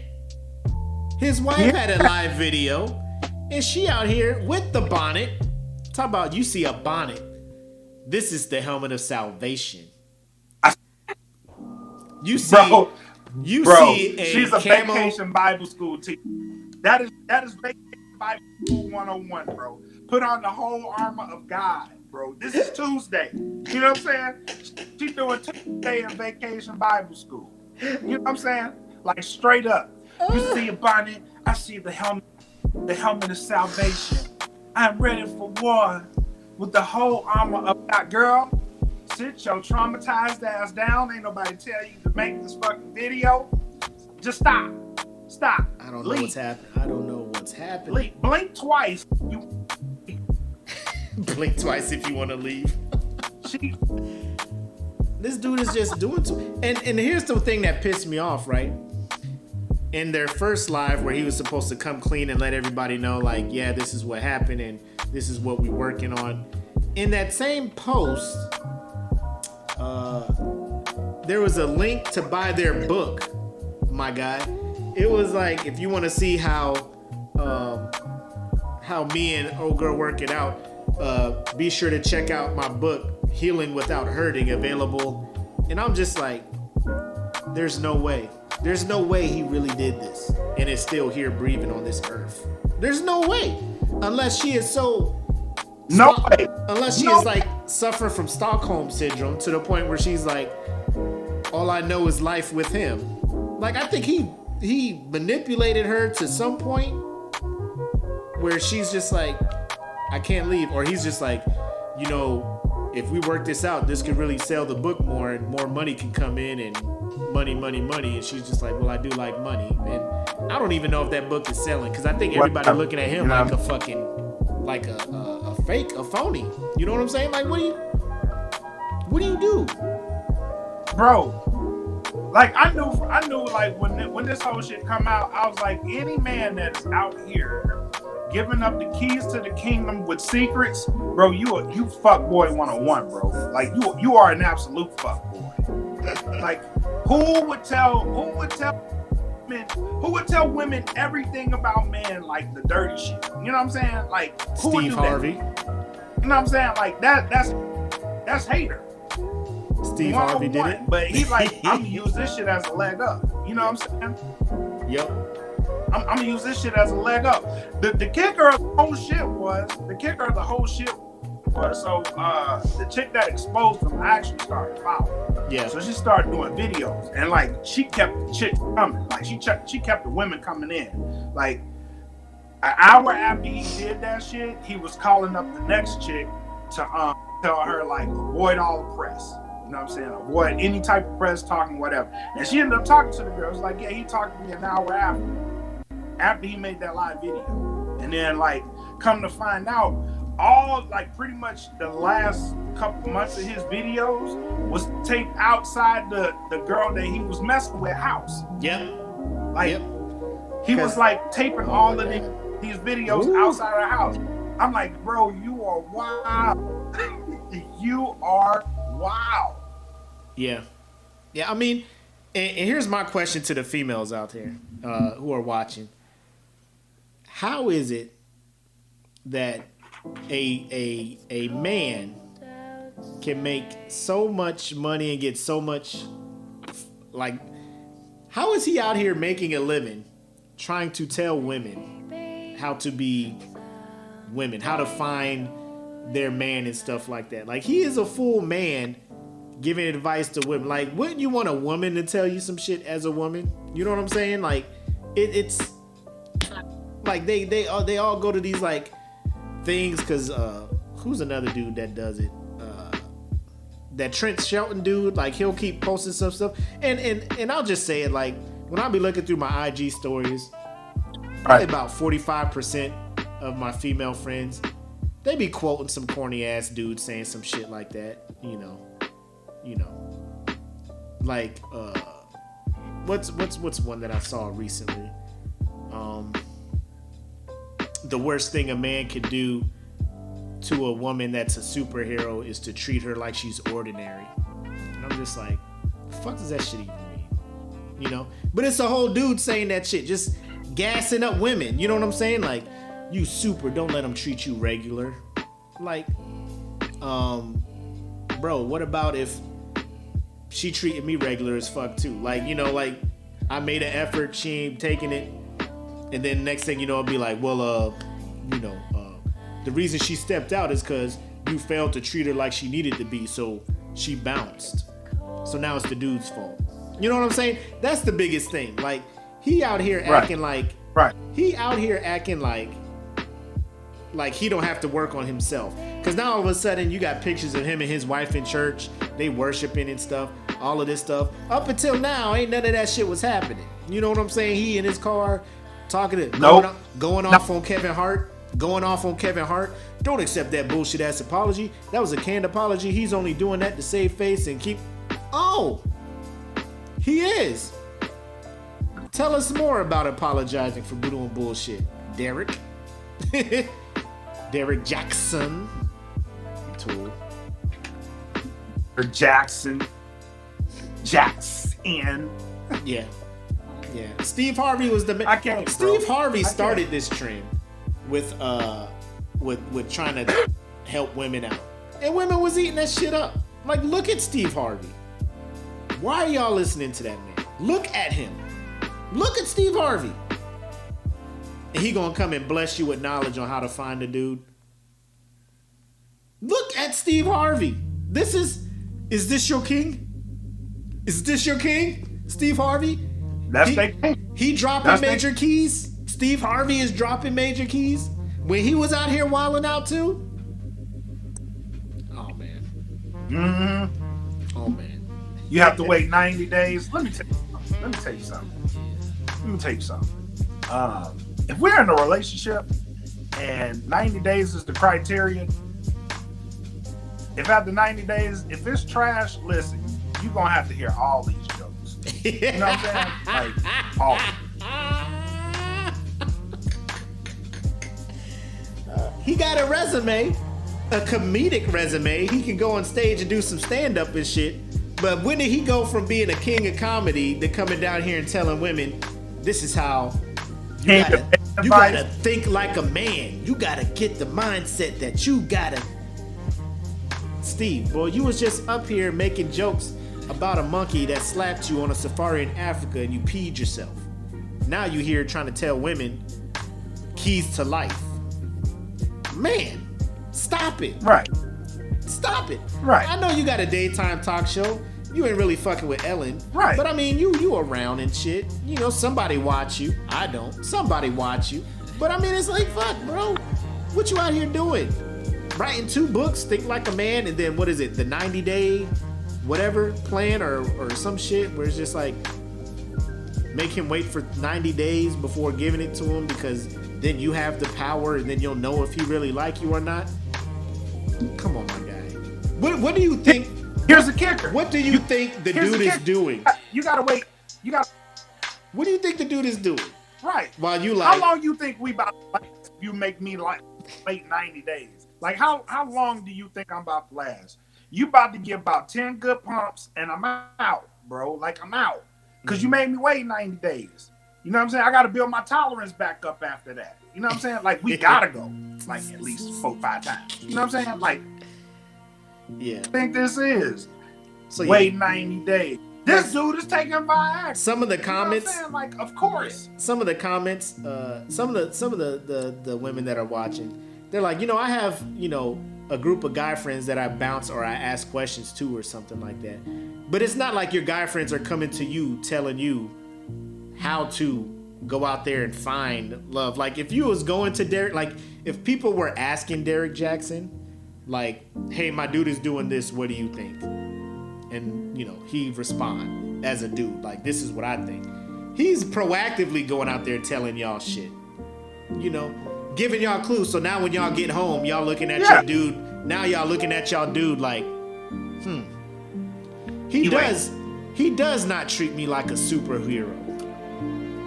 [SPEAKER 2] his wife had a live video, and she out here with the bonnet. Talk about you see a bonnet. This is the helmet of salvation. You see,
[SPEAKER 3] bro,
[SPEAKER 2] see
[SPEAKER 3] she's a vacation Bible school teacher. That is vacation Bible school 101, bro. Put on the whole armor of God, bro. This is Tuesday. You know what I'm saying? She's doing Tuesday in vacation Bible school. You know what I'm saying? Like straight up. You see a bonnet, I see the helmet of salvation. I'm ready for war with the whole armor of God. Girl, sit your traumatized ass down. Ain't nobody tell you to make this fucking video. Just stop.
[SPEAKER 2] I don't know what's happening.
[SPEAKER 3] Blink twice.
[SPEAKER 2] Blink twice if you want to leave. This dude is just doing too. And here's the thing that pissed me off, right? In their first live where he was supposed to come clean and let everybody know, like, yeah, this is what happened and this is what we're working on. In that same post, there was a link to buy their book, my guy. It was like, if you want to see how me and old girl work it out, be sure to check out my book, Healing Without Hurting, available. And I'm just like, there's no way. There's no way he really did this and is still here breathing on this earth. There's no way. Unless she is so...
[SPEAKER 3] No way.
[SPEAKER 2] Unless she is like suffering from Stockholm syndrome to the point where she's like, all I know is life with him. Like, I think he manipulated her to some point where she's just like, I can't leave. Or he's just like, you know, if we work this out, this could really sell the book more and more money can come in and money. And she's just like, well, I do like money. And I don't even know if that book is selling because I think everybody looking at him like a fucking, like a fake, a phony. You know what I'm saying? Like, what do you do?
[SPEAKER 3] Bro, like I knew like when this whole shit come out, I was like, any man that is out here giving up the keys to the kingdom with secrets, bro, you fuck boy 101, bro. Like you are an absolute fuck boy. Like who would tell women everything about men, like the dirty shit? You know what I'm saying? Like who would do
[SPEAKER 2] Harvey.
[SPEAKER 3] that? You know what I'm saying? Like that's hater.
[SPEAKER 2] Steve Harvey did it.
[SPEAKER 3] But he's like, I'm gonna use this shit as a leg up. You know what I'm saying?
[SPEAKER 2] Yep.
[SPEAKER 3] I'm gonna use this shit as a leg up. The kicker of the whole shit was, so the chick that exposed him actually started following.
[SPEAKER 2] Yeah.
[SPEAKER 3] So she started doing videos, and like she kept the chicks coming. Like she kept the women coming in. Like an hour after he did that shit, he was calling up the next chick to tell her like avoid all the press. You know what I'm saying? Avoid any type of press talking, whatever. And she ended up talking to the girl. It's like, yeah, he talked to me an hour after he made that live video. And then like come to find out, all like pretty much the last couple months of his videos was taped outside the girl that he was messing with house.
[SPEAKER 2] Yep.
[SPEAKER 3] Like
[SPEAKER 2] Yep.
[SPEAKER 3] he was like taping all of these videos outside of the house. I'm like, bro, you are wild. You are wild.
[SPEAKER 2] Yeah. Yeah, I mean, and here's my question to the females out there who are watching. How is it that a man can make so much money and get so much, like, how is he out here making a living trying to tell women how to be women, how to find their man and stuff like that? Like, he is a full man giving advice to women. Like, wouldn't you want a woman to tell you some shit as a woman? You know what I'm saying? Like, it's like they all go to these like things because who's another dude that does it? That Trent Shelton dude, like he'll keep posting some stuff, and I'll just say it, like when I be looking through my IG stories, probably about 45% of my female friends, they be quoting some corny ass dude saying some shit like that, you know, like what's one that I saw recently? The worst thing a man could do to a woman that's a superhero is to treat her like she's ordinary. And I'm just like, the fuck does that shit even mean? You know? But it's a whole dude saying that shit, just gassing up women. You know what I'm saying? Like, you super, don't let them treat you regular. Like, bro, what about if she treated me regular as fuck too? Like, you know, like I made an effort, she ain't taking it. And then next thing you know, I'll be like, well, the reason she stepped out is because you failed to treat her like she needed to be, so she bounced. So now it's the dude's fault. You know what I'm saying? That's the biggest thing. Like, he out here acting like...
[SPEAKER 3] Right.
[SPEAKER 2] He out here acting like he don't have to work on himself. Because now all of a sudden, you got pictures of him and his wife in church. They worshiping and stuff. All of this stuff. Up until now, ain't none of that shit was happening. You know what I'm saying? He in his car, talking to... Going off on Kevin Hart. Going off on Kevin Hart. Don't accept that bullshit ass apology. That was a canned apology. He's only doing that to save face and keep... Oh! He is. Tell us more about apologizing for doing bullshit, Derrick. Derrick Jaxn. Tool.
[SPEAKER 3] Jackson. Jaxn.
[SPEAKER 2] Yeah. Steve Harvey was the... Steve Harvey started this trend with trying to help women out, and women was eating that shit up. Like, look at Steve Harvey. Why are y'all listening to that man? Look at him. Look at Steve Harvey. And he gonna come and bless you with knowledge on how to find a dude. Look at Steve Harvey. Is this your king? Is this your king, Steve Harvey? He dropping major keys. Steve Harvey is dropping major keys when he was out here wilding out too. Oh man.
[SPEAKER 3] Mm-hmm.
[SPEAKER 2] Oh man.
[SPEAKER 3] You have to wait 90 days. Let me tell you something. If we're in a relationship and 90 days is the criteria, if after 90 days, if it's trash, listen, you're gonna have to hear all these jokes. You know what I'm saying? Like, all.
[SPEAKER 2] He got a resume, a comedic resume. He can go on stage and do some stand-up and shit. But when did he go from being a king of comedy to coming down here and telling women, this is how you gotta think like a man. You gotta get the mindset that you gotta... Steve, boy, you was just up here making jokes about a monkey that slapped you on a safari in Africa and you peed yourself. Now you here trying to tell women keys to life. Man, stop it.
[SPEAKER 3] Right.
[SPEAKER 2] Stop it.
[SPEAKER 3] Right.
[SPEAKER 2] I know you got a daytime talk show. You ain't really fucking with Ellen.
[SPEAKER 3] Right.
[SPEAKER 2] But I mean, you around and shit. You know, somebody watch you. I don't. Somebody watch you. But I mean, it's like, fuck, bro. What you out here doing? writing 2 books, Think Like a Man, and then what is it, the 90-day whatever plan or some shit where it's just like make him wait for 90 days before giving it to him because then you have the power and then you'll know if he really like you or not. Come on, my guy. What do you think?
[SPEAKER 3] Here's the kicker.
[SPEAKER 2] What do you think the dude is doing?
[SPEAKER 3] You gotta wait.
[SPEAKER 2] What do you think the dude is doing?
[SPEAKER 3] Right.
[SPEAKER 2] While you like,
[SPEAKER 3] how long you think we about to last? You make me like wait 90 days. Like how long do you think I'm about to last? You about to get about 10 good pumps and I'm out, bro. Like I'm out. Because you made me wait 90 days. You know what I'm saying? I got to build my tolerance back up after that. You know what I'm saying? Like, we got to go. Like, at least 4 or 5 times. You know what I'm saying? Like,
[SPEAKER 2] yeah.
[SPEAKER 3] I think this is.
[SPEAKER 2] So
[SPEAKER 3] wait 90 days. This dude is taking Viagra.
[SPEAKER 2] Some of the comments.
[SPEAKER 3] You know what I'm saying? Like, of course.
[SPEAKER 2] Some of the comments, some of the women that are watching, they're like, you know, I have, you know, a group of guy friends that I bounce or I ask questions to or something like that. But it's not like your guy friends are coming to you telling you how to go out there and find love. Like if you was going to Derrick, like if people were asking Derrick Jaxn, like, hey, my dude is doing this, what do you think? And, you know, he respond as a dude, like, this is what I think. He's proactively going out there telling y'all shit. You know, giving y'all clues. So now when y'all get home, y'all looking at your dude. Now y'all looking at y'all dude like, He does not treat me like a superhero.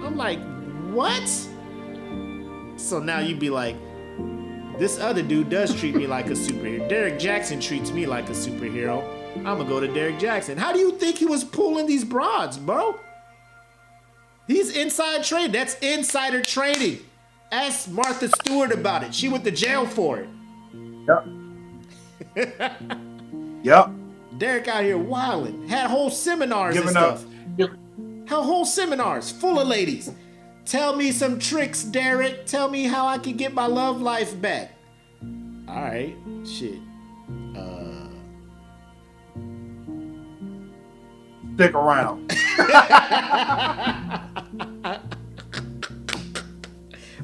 [SPEAKER 2] I'm like, what? So now you be like, this other dude does treat me like a superhero. Derrick Jaxn treats me like a superhero. I'm gonna go to Derrick Jaxn. How do you think he was pulling these broads, bro? He's inside trade. That's insider trading. Ask Martha Stewart about it. She went to jail for it.
[SPEAKER 3] Yep. Yep.
[SPEAKER 2] Derrick out here wilding. Had whole seminars and stuff. Had whole seminars full of ladies. Tell me some tricks, Derrick. Tell me how I can get my love life back. All right, shit.
[SPEAKER 3] Stick around.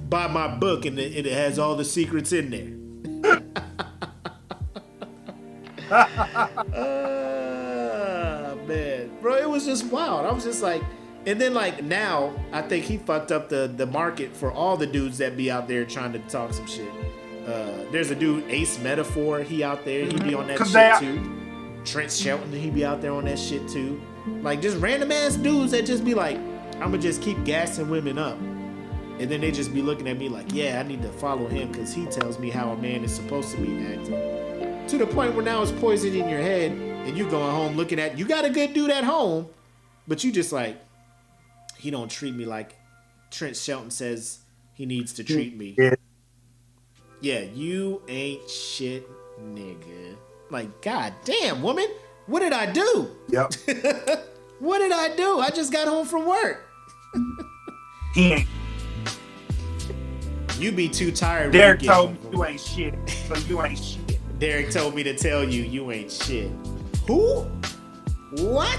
[SPEAKER 2] Buy my book and it has all the secrets in there. Man, bro, it was just wild. I was just like, and then like now, I think he fucked up the market for all the dudes that be out there trying to talk some shit. There's a dude, Ace Metaphor, he out there, he be on that shit too. Trent Shelton, he be out there on that shit too. Like just random ass dudes that just be like, I'ma just keep gassing women up. And then they just be looking at me like, yeah, I need to follow him because he tells me how a man is supposed to be acting. To the point where now it's poison in your head and you going home looking at, you got a good dude at home, but you just like, he don't treat me like Trent Shelton says he needs to treat me. Yeah, you ain't shit, nigga. Like, god damn, woman, what did I do?
[SPEAKER 3] Yep.
[SPEAKER 2] What did I do? I just got home from work.
[SPEAKER 3] He ain't.
[SPEAKER 2] You be too tired.
[SPEAKER 3] Derrick told me you ain't shit, so you ain't shit.
[SPEAKER 2] Derrick told me to tell you, you ain't shit. Who? What?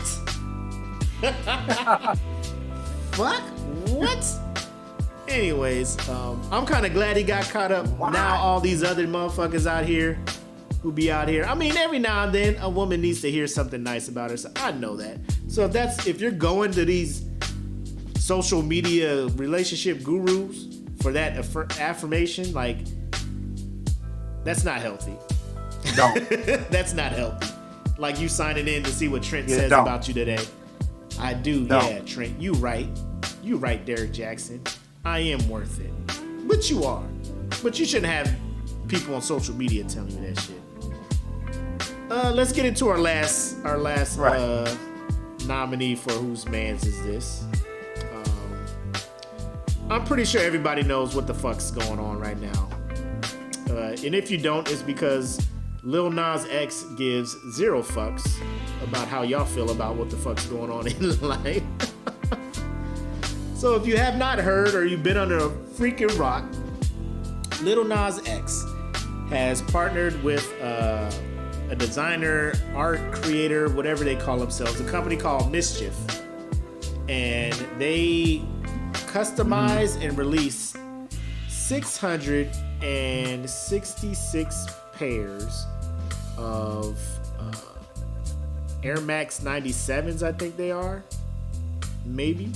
[SPEAKER 2] Fuck? What? Anyways, I'm kind of glad he got caught up. Why? Now all these other motherfuckers out here who be out here. I mean, every now and then a woman needs to hear something nice about her. So I know that. So if you're going to these social media relationship gurus for that affirmation, like, that's not healthy.
[SPEAKER 3] Don't.
[SPEAKER 2] That's not healthy. Like you signing in to see what Trent says about you today. I do. Yeah, Trent, you right. You right, Derrick Jaxn. I am worth it. But you are. But you shouldn't have people on social media telling you that shit. Let's get into our last nominee for Whose Mans Is This? I'm pretty sure everybody knows what the fuck's going on right now. And if you don't, it's because Lil Nas X gives 0 fucks about how y'all feel about what the fuck's going on in life. So if you have not heard or you've been under a freaking rock, Lil Nas X has partnered with a designer, art creator, whatever they call themselves, a company called Mischief. And they customize and release 666 pairs of Air Max 97s, I think they are. Maybe.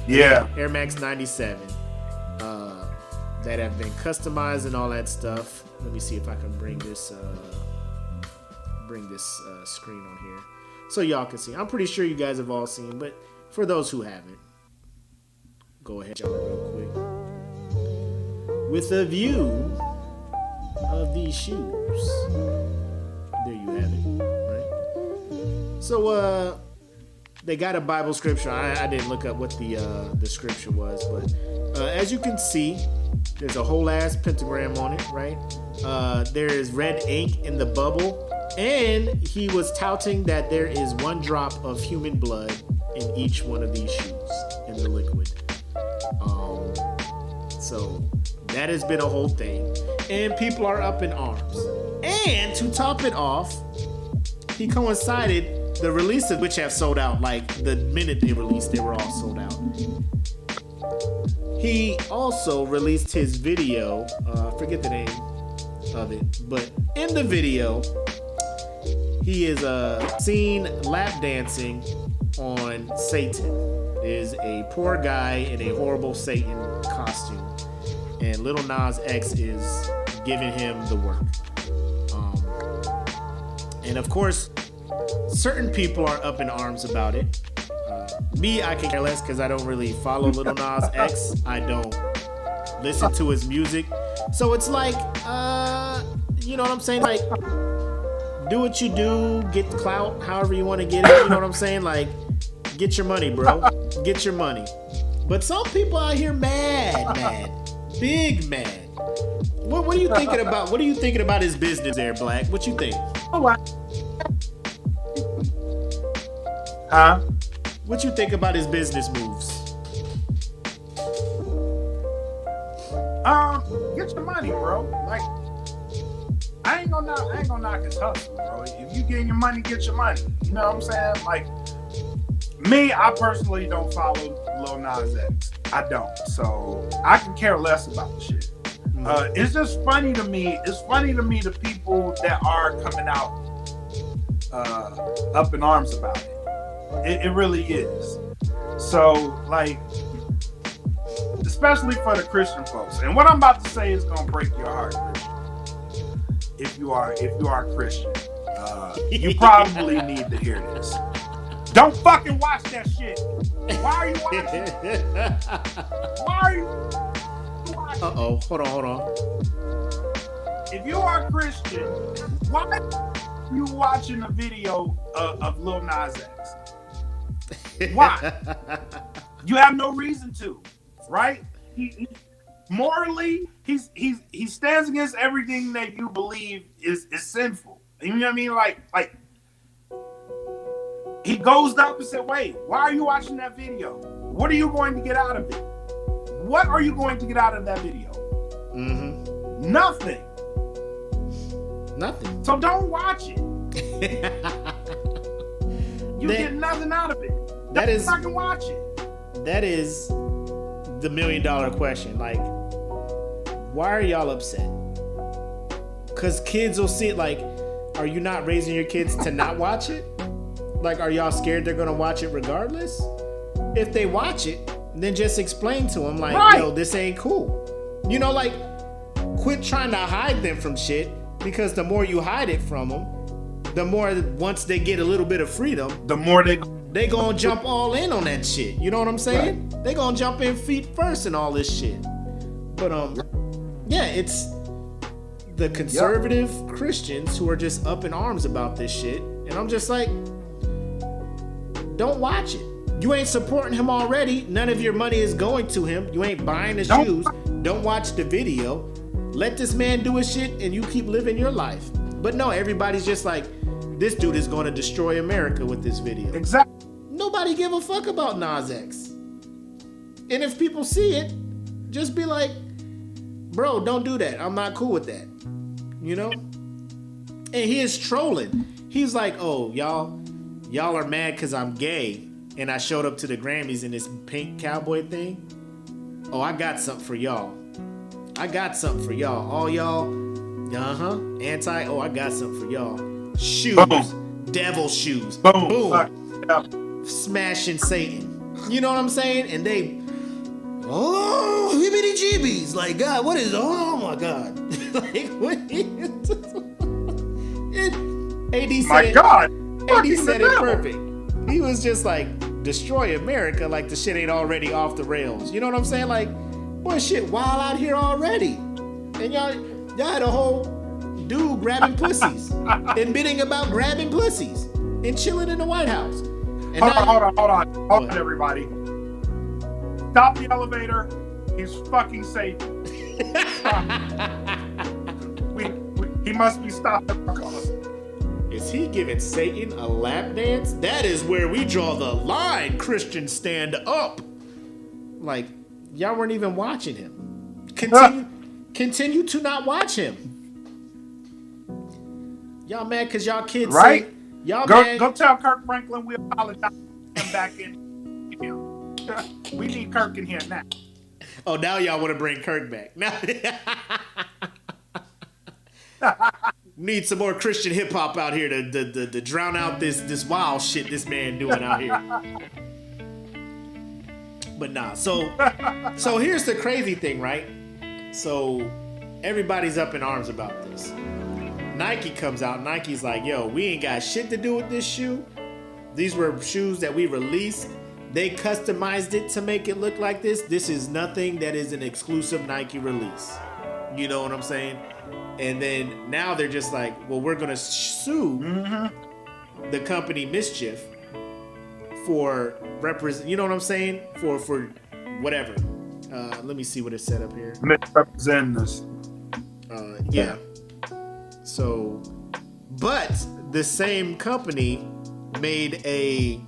[SPEAKER 3] Yeah.
[SPEAKER 2] Air Max 97 that have been customized and all that stuff. Let me see if I can bring this screen on here so y'all can see. I'm pretty sure you guys have all seen, but for those who haven't, go ahead, y'all, real quick. With a view of these shoes. There you have it, right? So, they got a Bible scripture. I didn't look up what the scripture was, but as you can see, there's a whole ass pentagram on it, right? There is red ink in the bubble, and he was touting that there is 1 drop of human blood in each one of these shoes in the liquid. So that has been a whole thing, and people are up in arms. And to top it off, he coincided the release of which have sold out. Like the minute they released, they were all sold out. He also released his video. Forget the name of it, but in the video, he is seen lap dancing on Satan. There's a poor guy in a horrible Satan costume, and Lil Nas X is giving him the work. And of course, certain people are up in arms about it. Me, I can care less because I don't really follow Lil Nas X. I don't listen to his music. So it's like, you know what I'm saying? Like, do what you do, get the clout, however you want to get it. You know what I'm saying? Like, get your money, bro. Get your money. But some people out here mad. Big mad. What are you thinking about? What are you thinking about his business there, Black? What you think?
[SPEAKER 3] Huh?
[SPEAKER 2] What you think about his business moves?
[SPEAKER 3] Get your money, bro. Like, I ain't gonna knock his hustle, bro. If you getting your money, get your money. You know what I'm saying? Like, me, I personally don't follow Lil Nas X. I don't. So I can care less about the shit. It's just funny to me. It's funny to me the people that are coming out up in arms about it. It really is. So, like, especially for the Christian folks. And what I'm about to say is gonna break your heart, Christian. If you are a Christian, you probably need to hear this. Don't fucking watch that shit. Why are you watching it? Why are you watching it?
[SPEAKER 2] Uh-oh. Hold on.
[SPEAKER 3] If you are a Christian, why are you watching a video of Lil Nas X? Why? You have no reason to, right? He morally, he stands against everything that you believe is sinful. You know what I mean? Like he goes up and said, "Wait, why are you watching that video? What are you going to get out of it? What are you going to get out of that video?
[SPEAKER 2] Mm-hmm.
[SPEAKER 3] Nothing. So don't watch it. You get nothing out of it. Don't fucking watch it.
[SPEAKER 2] That is the $1 million question. Like, why are y'all upset? Because kids will see it. Like, are you not raising your kids to not watch it? Like, are y'all scared they're gonna watch it regardless? If they watch it, then just explain to them, like, right. Yo, this ain't cool. You know, like, quit trying to hide them from shit, because the more you hide it from them, the more, once they get a little bit of freedom,
[SPEAKER 3] the more they
[SPEAKER 2] gonna jump all in on that shit. You know what I'm saying? Right. They gonna jump in feet first and all this shit. But yeah, it's the conservative Christians who are just up in arms about this shit, and I'm just like, don't watch it. You ain't supporting him already. None of your money is going to him. You ain't buying the shoes. Don't watch the video. Let this man do his shit and you keep living your life. But no, everybody's just like, this dude is going to destroy America with this video.
[SPEAKER 3] Exactly.
[SPEAKER 2] Nobody give a fuck about Nas X. And if people see it, just be like, bro, don't do that. I'm not cool with that. You know? And he is trolling. He's like, oh, y'all are mad because I'm gay and I showed up to the Grammys in this pink cowboy thing. Oh, I got something for y'all. All y'all Anti. Oh, I got something for y'all. Shoes.
[SPEAKER 3] Boom.
[SPEAKER 2] Devil shoes.
[SPEAKER 3] Boom.
[SPEAKER 2] Boom. Smashing Satan. You know what I'm saying? And they, oh, hibbity jeebies. Like, God, what is, oh my God. Like, what is, AD said
[SPEAKER 3] My God.
[SPEAKER 2] AD said it perfect. He was just like, destroy America like the shit ain't already off the rails. You know what I'm saying? Like, boy, shit wild out here already. And y'all had a whole dude grabbing pussies, admitting about grabbing pussies and chilling in the White House. And
[SPEAKER 3] Hold on, everybody. Stop the elevator. He's fucking safe. He must be stopped.
[SPEAKER 2] Is he giving Satan a lap dance? That is where we draw the line, Christian, stand up. Like, y'all weren't even watching him. Continue to not watch him. Y'all mad because y'all kids
[SPEAKER 3] right?
[SPEAKER 2] say, y'all
[SPEAKER 3] go,
[SPEAKER 2] mad.
[SPEAKER 3] Go tell Kirk Franklin we apologize. Come back in. We need Kirk in here now.
[SPEAKER 2] Oh, now y'all want to bring Kirk back. Now need some more Christian hip hop out here to drown out this wild shit this man doing out here. But nah, so here's the crazy thing, right? So everybody's up in arms about this. Nike comes out. Nike's like, yo, we ain't got shit to do with this shoe. These were shoes that we released. They customized it to make it look like this. This is nothing that is an exclusive Nike release. You know what I'm saying? And then now they're just like, well, we're going to sue the company Mischief for you know what I'm saying? For whatever. Let me see what it said up here.
[SPEAKER 3] Misrepresenting us.
[SPEAKER 2] Yeah. So, but the same company made a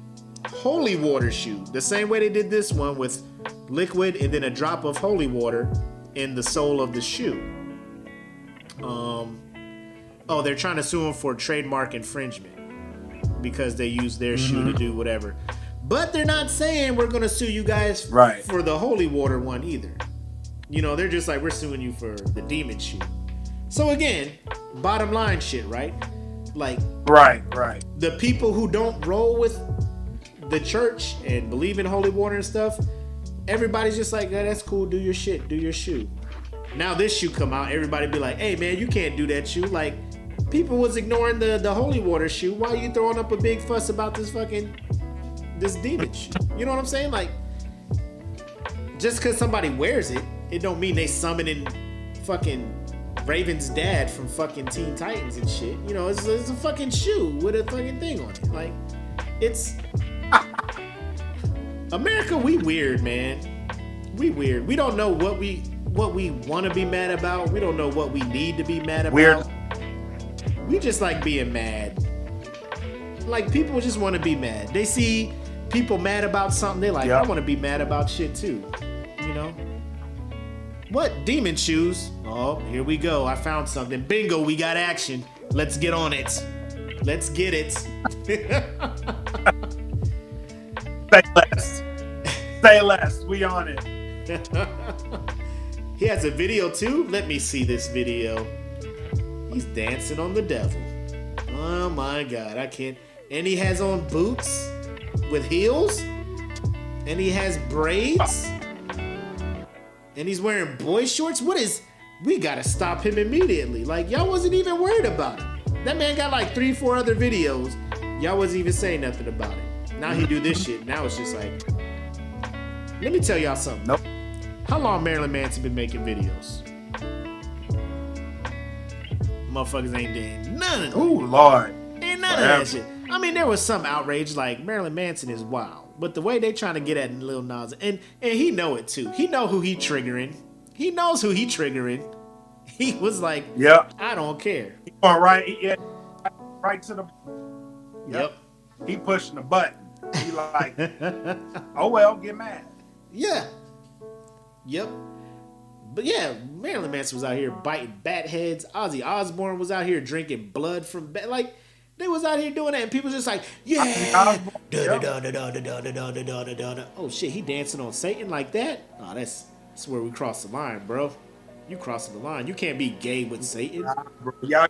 [SPEAKER 2] holy water shoe. The same way they did this one with liquid and then a drop of holy water in the sole of the shoe. They're trying to sue them for trademark infringement because they use their shoe to do whatever. But they're not saying we're going to sue you guys for the holy water one either. You know, they're just like, we're suing you for the demon shoe. So again, bottom line shit, right? Like,
[SPEAKER 3] right.
[SPEAKER 2] The people who don't roll with the church and believe in holy water and stuff, everybody's just like, yeah, that's cool. Do your shit. Do your shoe. Now this shoe come out, everybody be like, hey man, you can't do that shoe. Like, people was ignoring the holy water shoe. Why are you throwing up a big fuss about this demon shoe? You know what I'm saying? Like, just because somebody wears it, it don't mean they summoning fucking Raven's dad from fucking Teen Titans and shit. You know, it's a fucking shoe with a fucking thing on it. Like, it's America. We weird, man. We weird. We don't know what we want to be mad about. We don't know what we need to be mad about.
[SPEAKER 3] Weird.
[SPEAKER 2] We just like being mad. Like, people just want to be mad. They see people mad about something. They're like, I want to be mad about shit too. You know? What? Demon shoes? Oh, here we go. I found something. Bingo, we got action. Let's get on it. Let's get it.
[SPEAKER 3] Say less. Say less. We on it.
[SPEAKER 2] He has a video too? Let me see this video. He's dancing on the devil. Oh my God, I can't. And he has on boots with heels. And he has braids. And he's wearing boy shorts. We gotta stop him immediately. Like, y'all wasn't even worried about him. That man got like 3-4 other videos. Y'all wasn't even saying nothing about it. Now he do this shit. Now it's just like, let me tell y'all something.
[SPEAKER 3] Nope.
[SPEAKER 2] How long Marilyn Manson been making videos? Motherfuckers ain't doing none of that.
[SPEAKER 3] Ooh, Lord.
[SPEAKER 2] Ain't none of that shit. I mean, there was some outrage, like Marilyn Manson is wild. But the way they trying to get at Lil Nas, and he know it too. He know who he triggering. He knows who he triggering. He was like,
[SPEAKER 3] yep.
[SPEAKER 2] I don't care.
[SPEAKER 3] He going right to the.
[SPEAKER 2] Yep.
[SPEAKER 3] He pushing the button. He like, oh well, get mad.
[SPEAKER 2] Yeah. Yep. But yeah, Marilyn Manson was out here biting bat heads. Ozzy Osbourne was out here drinking blood from bat. Like, they was out here doing that, and people just like, yeah. Oh shit, he dancing on Satan like that? Oh, that's where we cross the line, bro. You crossing the line. You can't be gay with Satan.
[SPEAKER 3] Bro, y'all,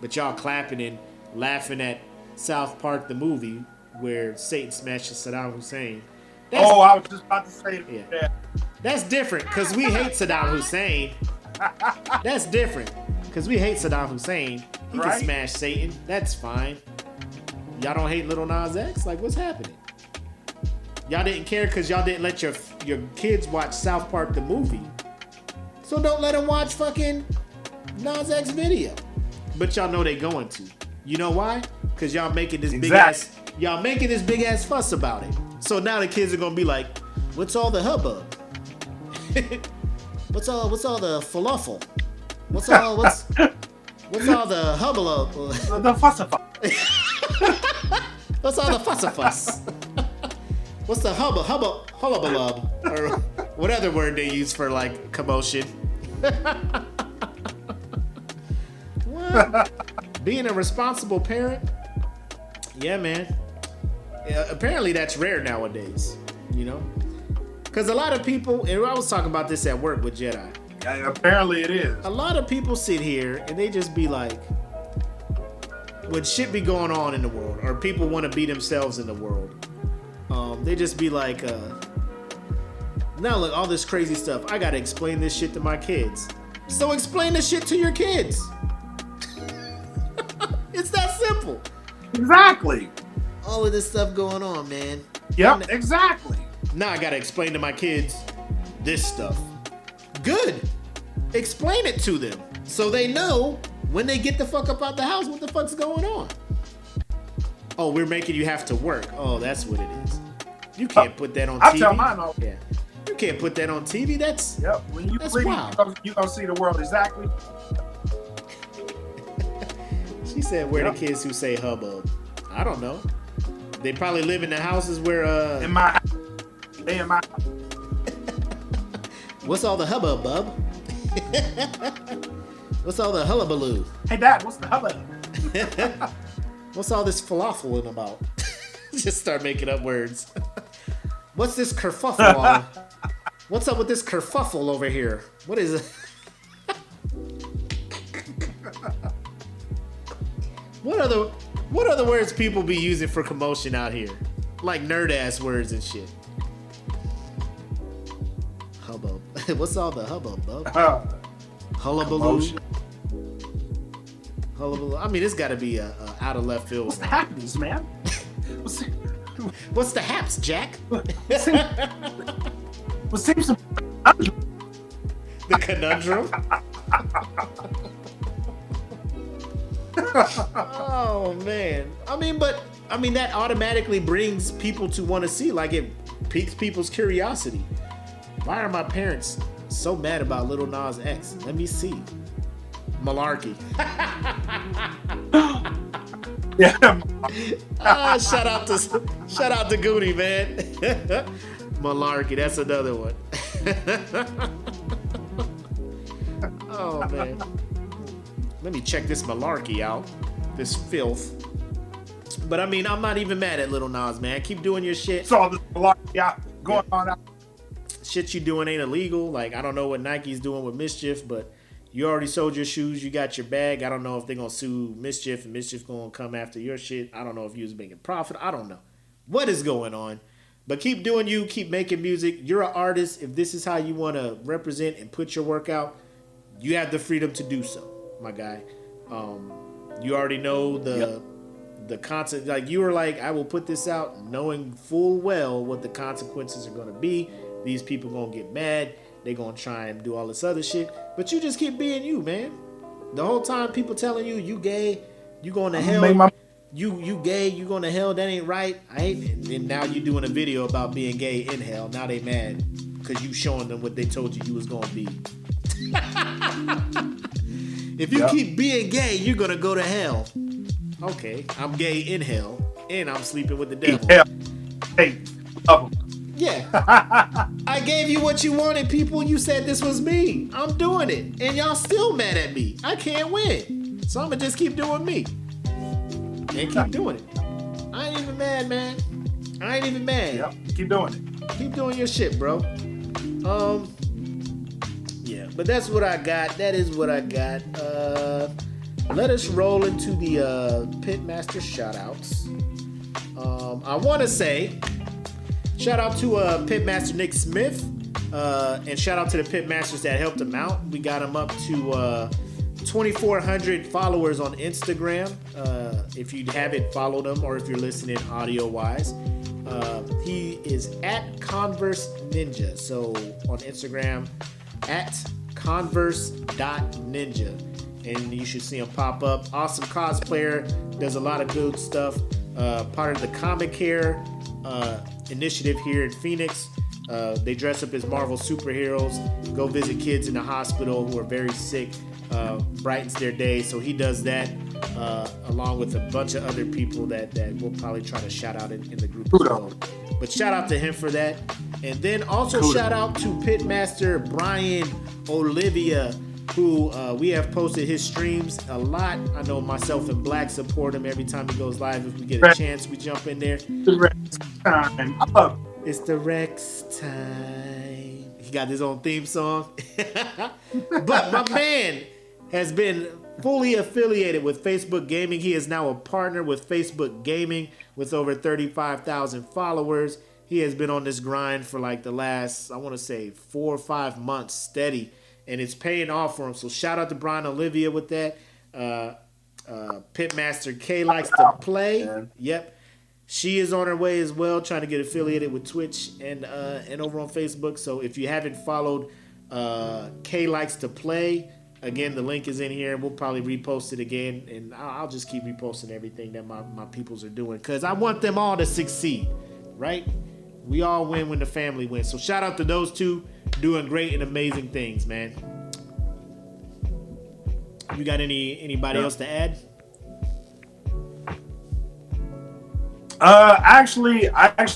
[SPEAKER 2] But y'all clapping and laughing at South Park the movie where Satan smashes Saddam Hussein.
[SPEAKER 3] I was just about to say
[SPEAKER 2] Yeah.
[SPEAKER 3] that.
[SPEAKER 2] That's different because we hate Saddam Hussein. That's different because we hate Saddam Hussein. He can
[SPEAKER 3] Right.
[SPEAKER 2] smash Satan. That's fine. Y'all don't hate Lil Nas X? Like, what's happening? Y'all didn't care because y'all didn't let your kids watch South Park the movie. So don't let them watch fucking Nas X video. But y'all know they going to. You know why? Because y'all making this big ass fuss about it. So now the kids are gonna be like, what's all the hubbub? what's all the falafel? What's all the hubbub?
[SPEAKER 3] The fussifier.
[SPEAKER 2] What's all the fuss? What's the hullabalub? Or what other word they use for like commotion? What? Being a responsible parent? Yeah, man. Yeah, apparently that's rare nowadays, you know? Because a lot of people, and I was talking about this at work with Jedi.
[SPEAKER 3] Apparently it is.
[SPEAKER 2] A lot of people sit here and they just be like, when shit be going on in the world, or people want to be themselves in the world, they just be like, now look, all this crazy stuff, I gotta explain this shit to my kids. So explain this shit to your kids. It's that simple.
[SPEAKER 3] Exactly.
[SPEAKER 2] All of this stuff going on, man.
[SPEAKER 3] Yep, exactly.
[SPEAKER 2] Now I gotta explain to my kids this stuff. Good. Explain it to them so they know when they get the fuck up out the house what the fuck's going on. Oh, we're making you have to work. Oh, that's what it is. You can't put that on TV.
[SPEAKER 3] I tell mine all.
[SPEAKER 2] Yeah. You can't put that on TV. That's
[SPEAKER 3] Yep. When you
[SPEAKER 2] that's
[SPEAKER 3] leave,
[SPEAKER 2] wild.
[SPEAKER 3] you gonna see the world exactly.
[SPEAKER 2] She said, "Where the kids who say hubbub?" I don't know. They probably live in the houses where
[SPEAKER 3] In my house. They in my house.
[SPEAKER 2] What's all the hubbub, bub? What's all the hullabaloo?
[SPEAKER 3] Hey Dad, what's the hubbub?
[SPEAKER 2] What's all this falafel about? Just start making up words. What's this kerfuffle? What's up with this kerfuffle over here? What is it? What other words people be using for commotion out here? Like nerd ass words and shit. Hubbub. What's all the hubbub, bub? Hullabaloo. Hullabaloo. I mean, it's got to be a out of left field.
[SPEAKER 3] What's the happenings, man?
[SPEAKER 2] What's the haps, Jack?
[SPEAKER 3] What seems to
[SPEAKER 2] The conundrum. Oh man. I mean, that automatically brings people to want to see. Like, it piques people's curiosity. Why are my parents so mad about Lil Nas X? Let me see. Malarkey.
[SPEAKER 3] Yeah.
[SPEAKER 2] Shout out to Goody, man. Malarkey, that's another one. Oh man. Let me check this malarkey out. This filth. But I mean, I'm not even mad at Lil Nas, man. Keep doing your shit.
[SPEAKER 3] Saw this going on out.
[SPEAKER 2] Shit you doing ain't illegal. Like, I don't know what Nike's doing with Mischief, but you already sold your shoes. You got your bag. I don't know if they're going to sue Mischief and Mischief going to come after your shit. I don't know if you was making profit. I don't know what is going on. But keep doing you. Keep making music. You're an artist. If this is how you want to represent and put your work out, you have the freedom to do so, my guy. You already know the content. Like, you were like, I will put this out knowing full well what the consequences are going to be. These people going to get mad. They going to try and do all this other shit. But you just keep being you, man. The whole time people telling you, you gay, you going to hell. You gay, you going to hell, that ain't right. And now you doing a video about being gay in hell. Now they mad because you showing them what they told you was going to be. If you keep being gay, you're going to go to hell. Okay, I'm gay in hell, and I'm sleeping with the devil.
[SPEAKER 3] Hey, love 'em.
[SPEAKER 2] Yeah. I gave you what you wanted, people. You said this was me. I'm doing it. And y'all still mad at me. I can't win. So I'm going to just keep doing me. And keep doing it. I ain't even mad, man. I ain't even mad.
[SPEAKER 3] Yep, keep doing it.
[SPEAKER 2] Keep doing your shit, bro. Yeah. But that's what I got. That is what I got. Let us roll into the Pitmaster shoutouts. I want to say shout out to Pitmaster Nick Smith, and shout out to the Pitmasters that helped him out. We got him up to 2,400 followers on Instagram. If you haven't followed him, or if you're listening audio wise, he is at Converse Ninja. So on Instagram at converse.ninja, and you should see him pop up. Awesome cosplayer, does a lot of good stuff. Part of the Comic Care initiative here in Phoenix. They dress up as Marvel superheroes, go visit kids in the hospital who are very sick, brightens their day. So he does that along with a bunch of other people that we'll probably try to shout out in the group as well. But shout out to him for that. And then also shout out to Pitmaster Brian Olivia, who we have posted his streams a lot. I know myself and Black support him every time he goes live. If we get a chance, we jump in there. It's the Rex time. He got his own theme song. But my man has been fully affiliated with Facebook Gaming. He is now a partner with Facebook Gaming with over 35,000 followers. He has been on this grind for like the last, I want to say, 4 or 5 months steady. And it's paying off for him. So shout out to Brian Olivia with that. Pitmaster K likes to play. Yep. She is on her way as well, trying to get affiliated with Twitch and over on Facebook. So if you haven't followed K likes to play, again, the link is in here. We'll probably repost it again. And I'll just keep reposting everything that my peoples are doing, because I want them all to succeed, right? We all win when the family wins. So shout out to those two, doing great and amazing things, man. You got anybody else to add?
[SPEAKER 3] I actually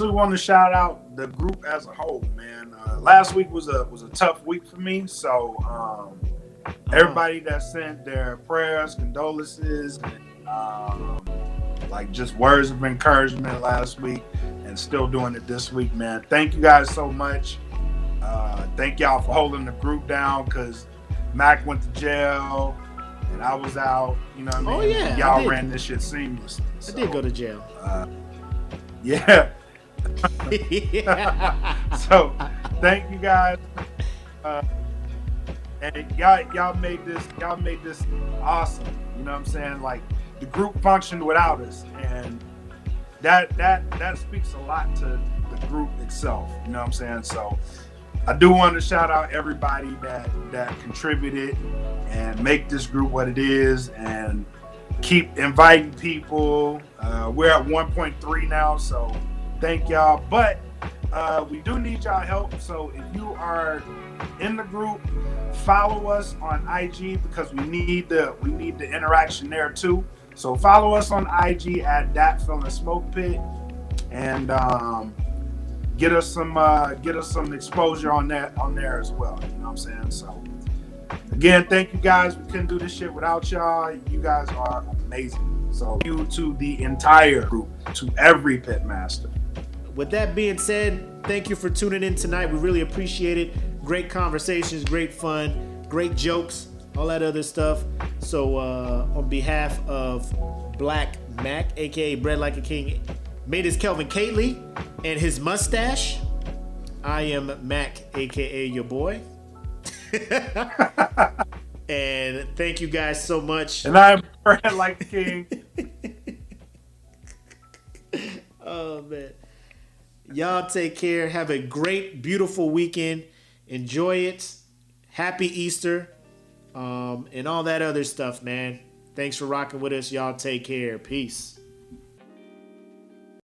[SPEAKER 3] want to shout out the group as a whole, man. Last week was a tough week for me, so everybody that sent their prayers, condolences, and like just words of encouragement last week, and still doing it this week, man. Thank you guys so much. Thank y'all for holding the group down, because Mac went to jail and I was out. You know what I mean?
[SPEAKER 2] Oh yeah,
[SPEAKER 3] y'all ran this shit seamlessly.
[SPEAKER 2] I did go to jail.
[SPEAKER 3] Yeah. So thank you guys. And y'all made this awesome. You know what I'm saying? Like, the group functioned without us, and that speaks a lot to the group itself. You know what I'm saying? So I do want to shout out everybody that contributed and make this group what it is, and keep inviting people. We're at 1.3 now, so thank y'all. But we do need y'all help. So if you are in the group, follow us on IG, because we need the interaction there too. So follow us on IG at Datfell and SmokePit, and get us some exposure on there as well. You know what I'm saying? So again, thank you guys. We couldn't do this shit without y'all. You guys are amazing. So thank you to the entire group, to every Pitmaster.
[SPEAKER 2] With that being said, thank you for tuning in tonight. We really appreciate it. Great conversations, great fun, great jokes, all that other stuff. So on behalf of Black Mac, aka Bread Like a King, made his Kelvin Cately, and his mustache, I am Mac, aka your boy. And thank you guys so much.
[SPEAKER 3] And I'm Bread Like a King.
[SPEAKER 2] Oh man. Y'all take care. Have a great, beautiful weekend. Enjoy it. Happy Easter. And all that other stuff, man. Thanks for rocking with us. Y'all take care. Peace.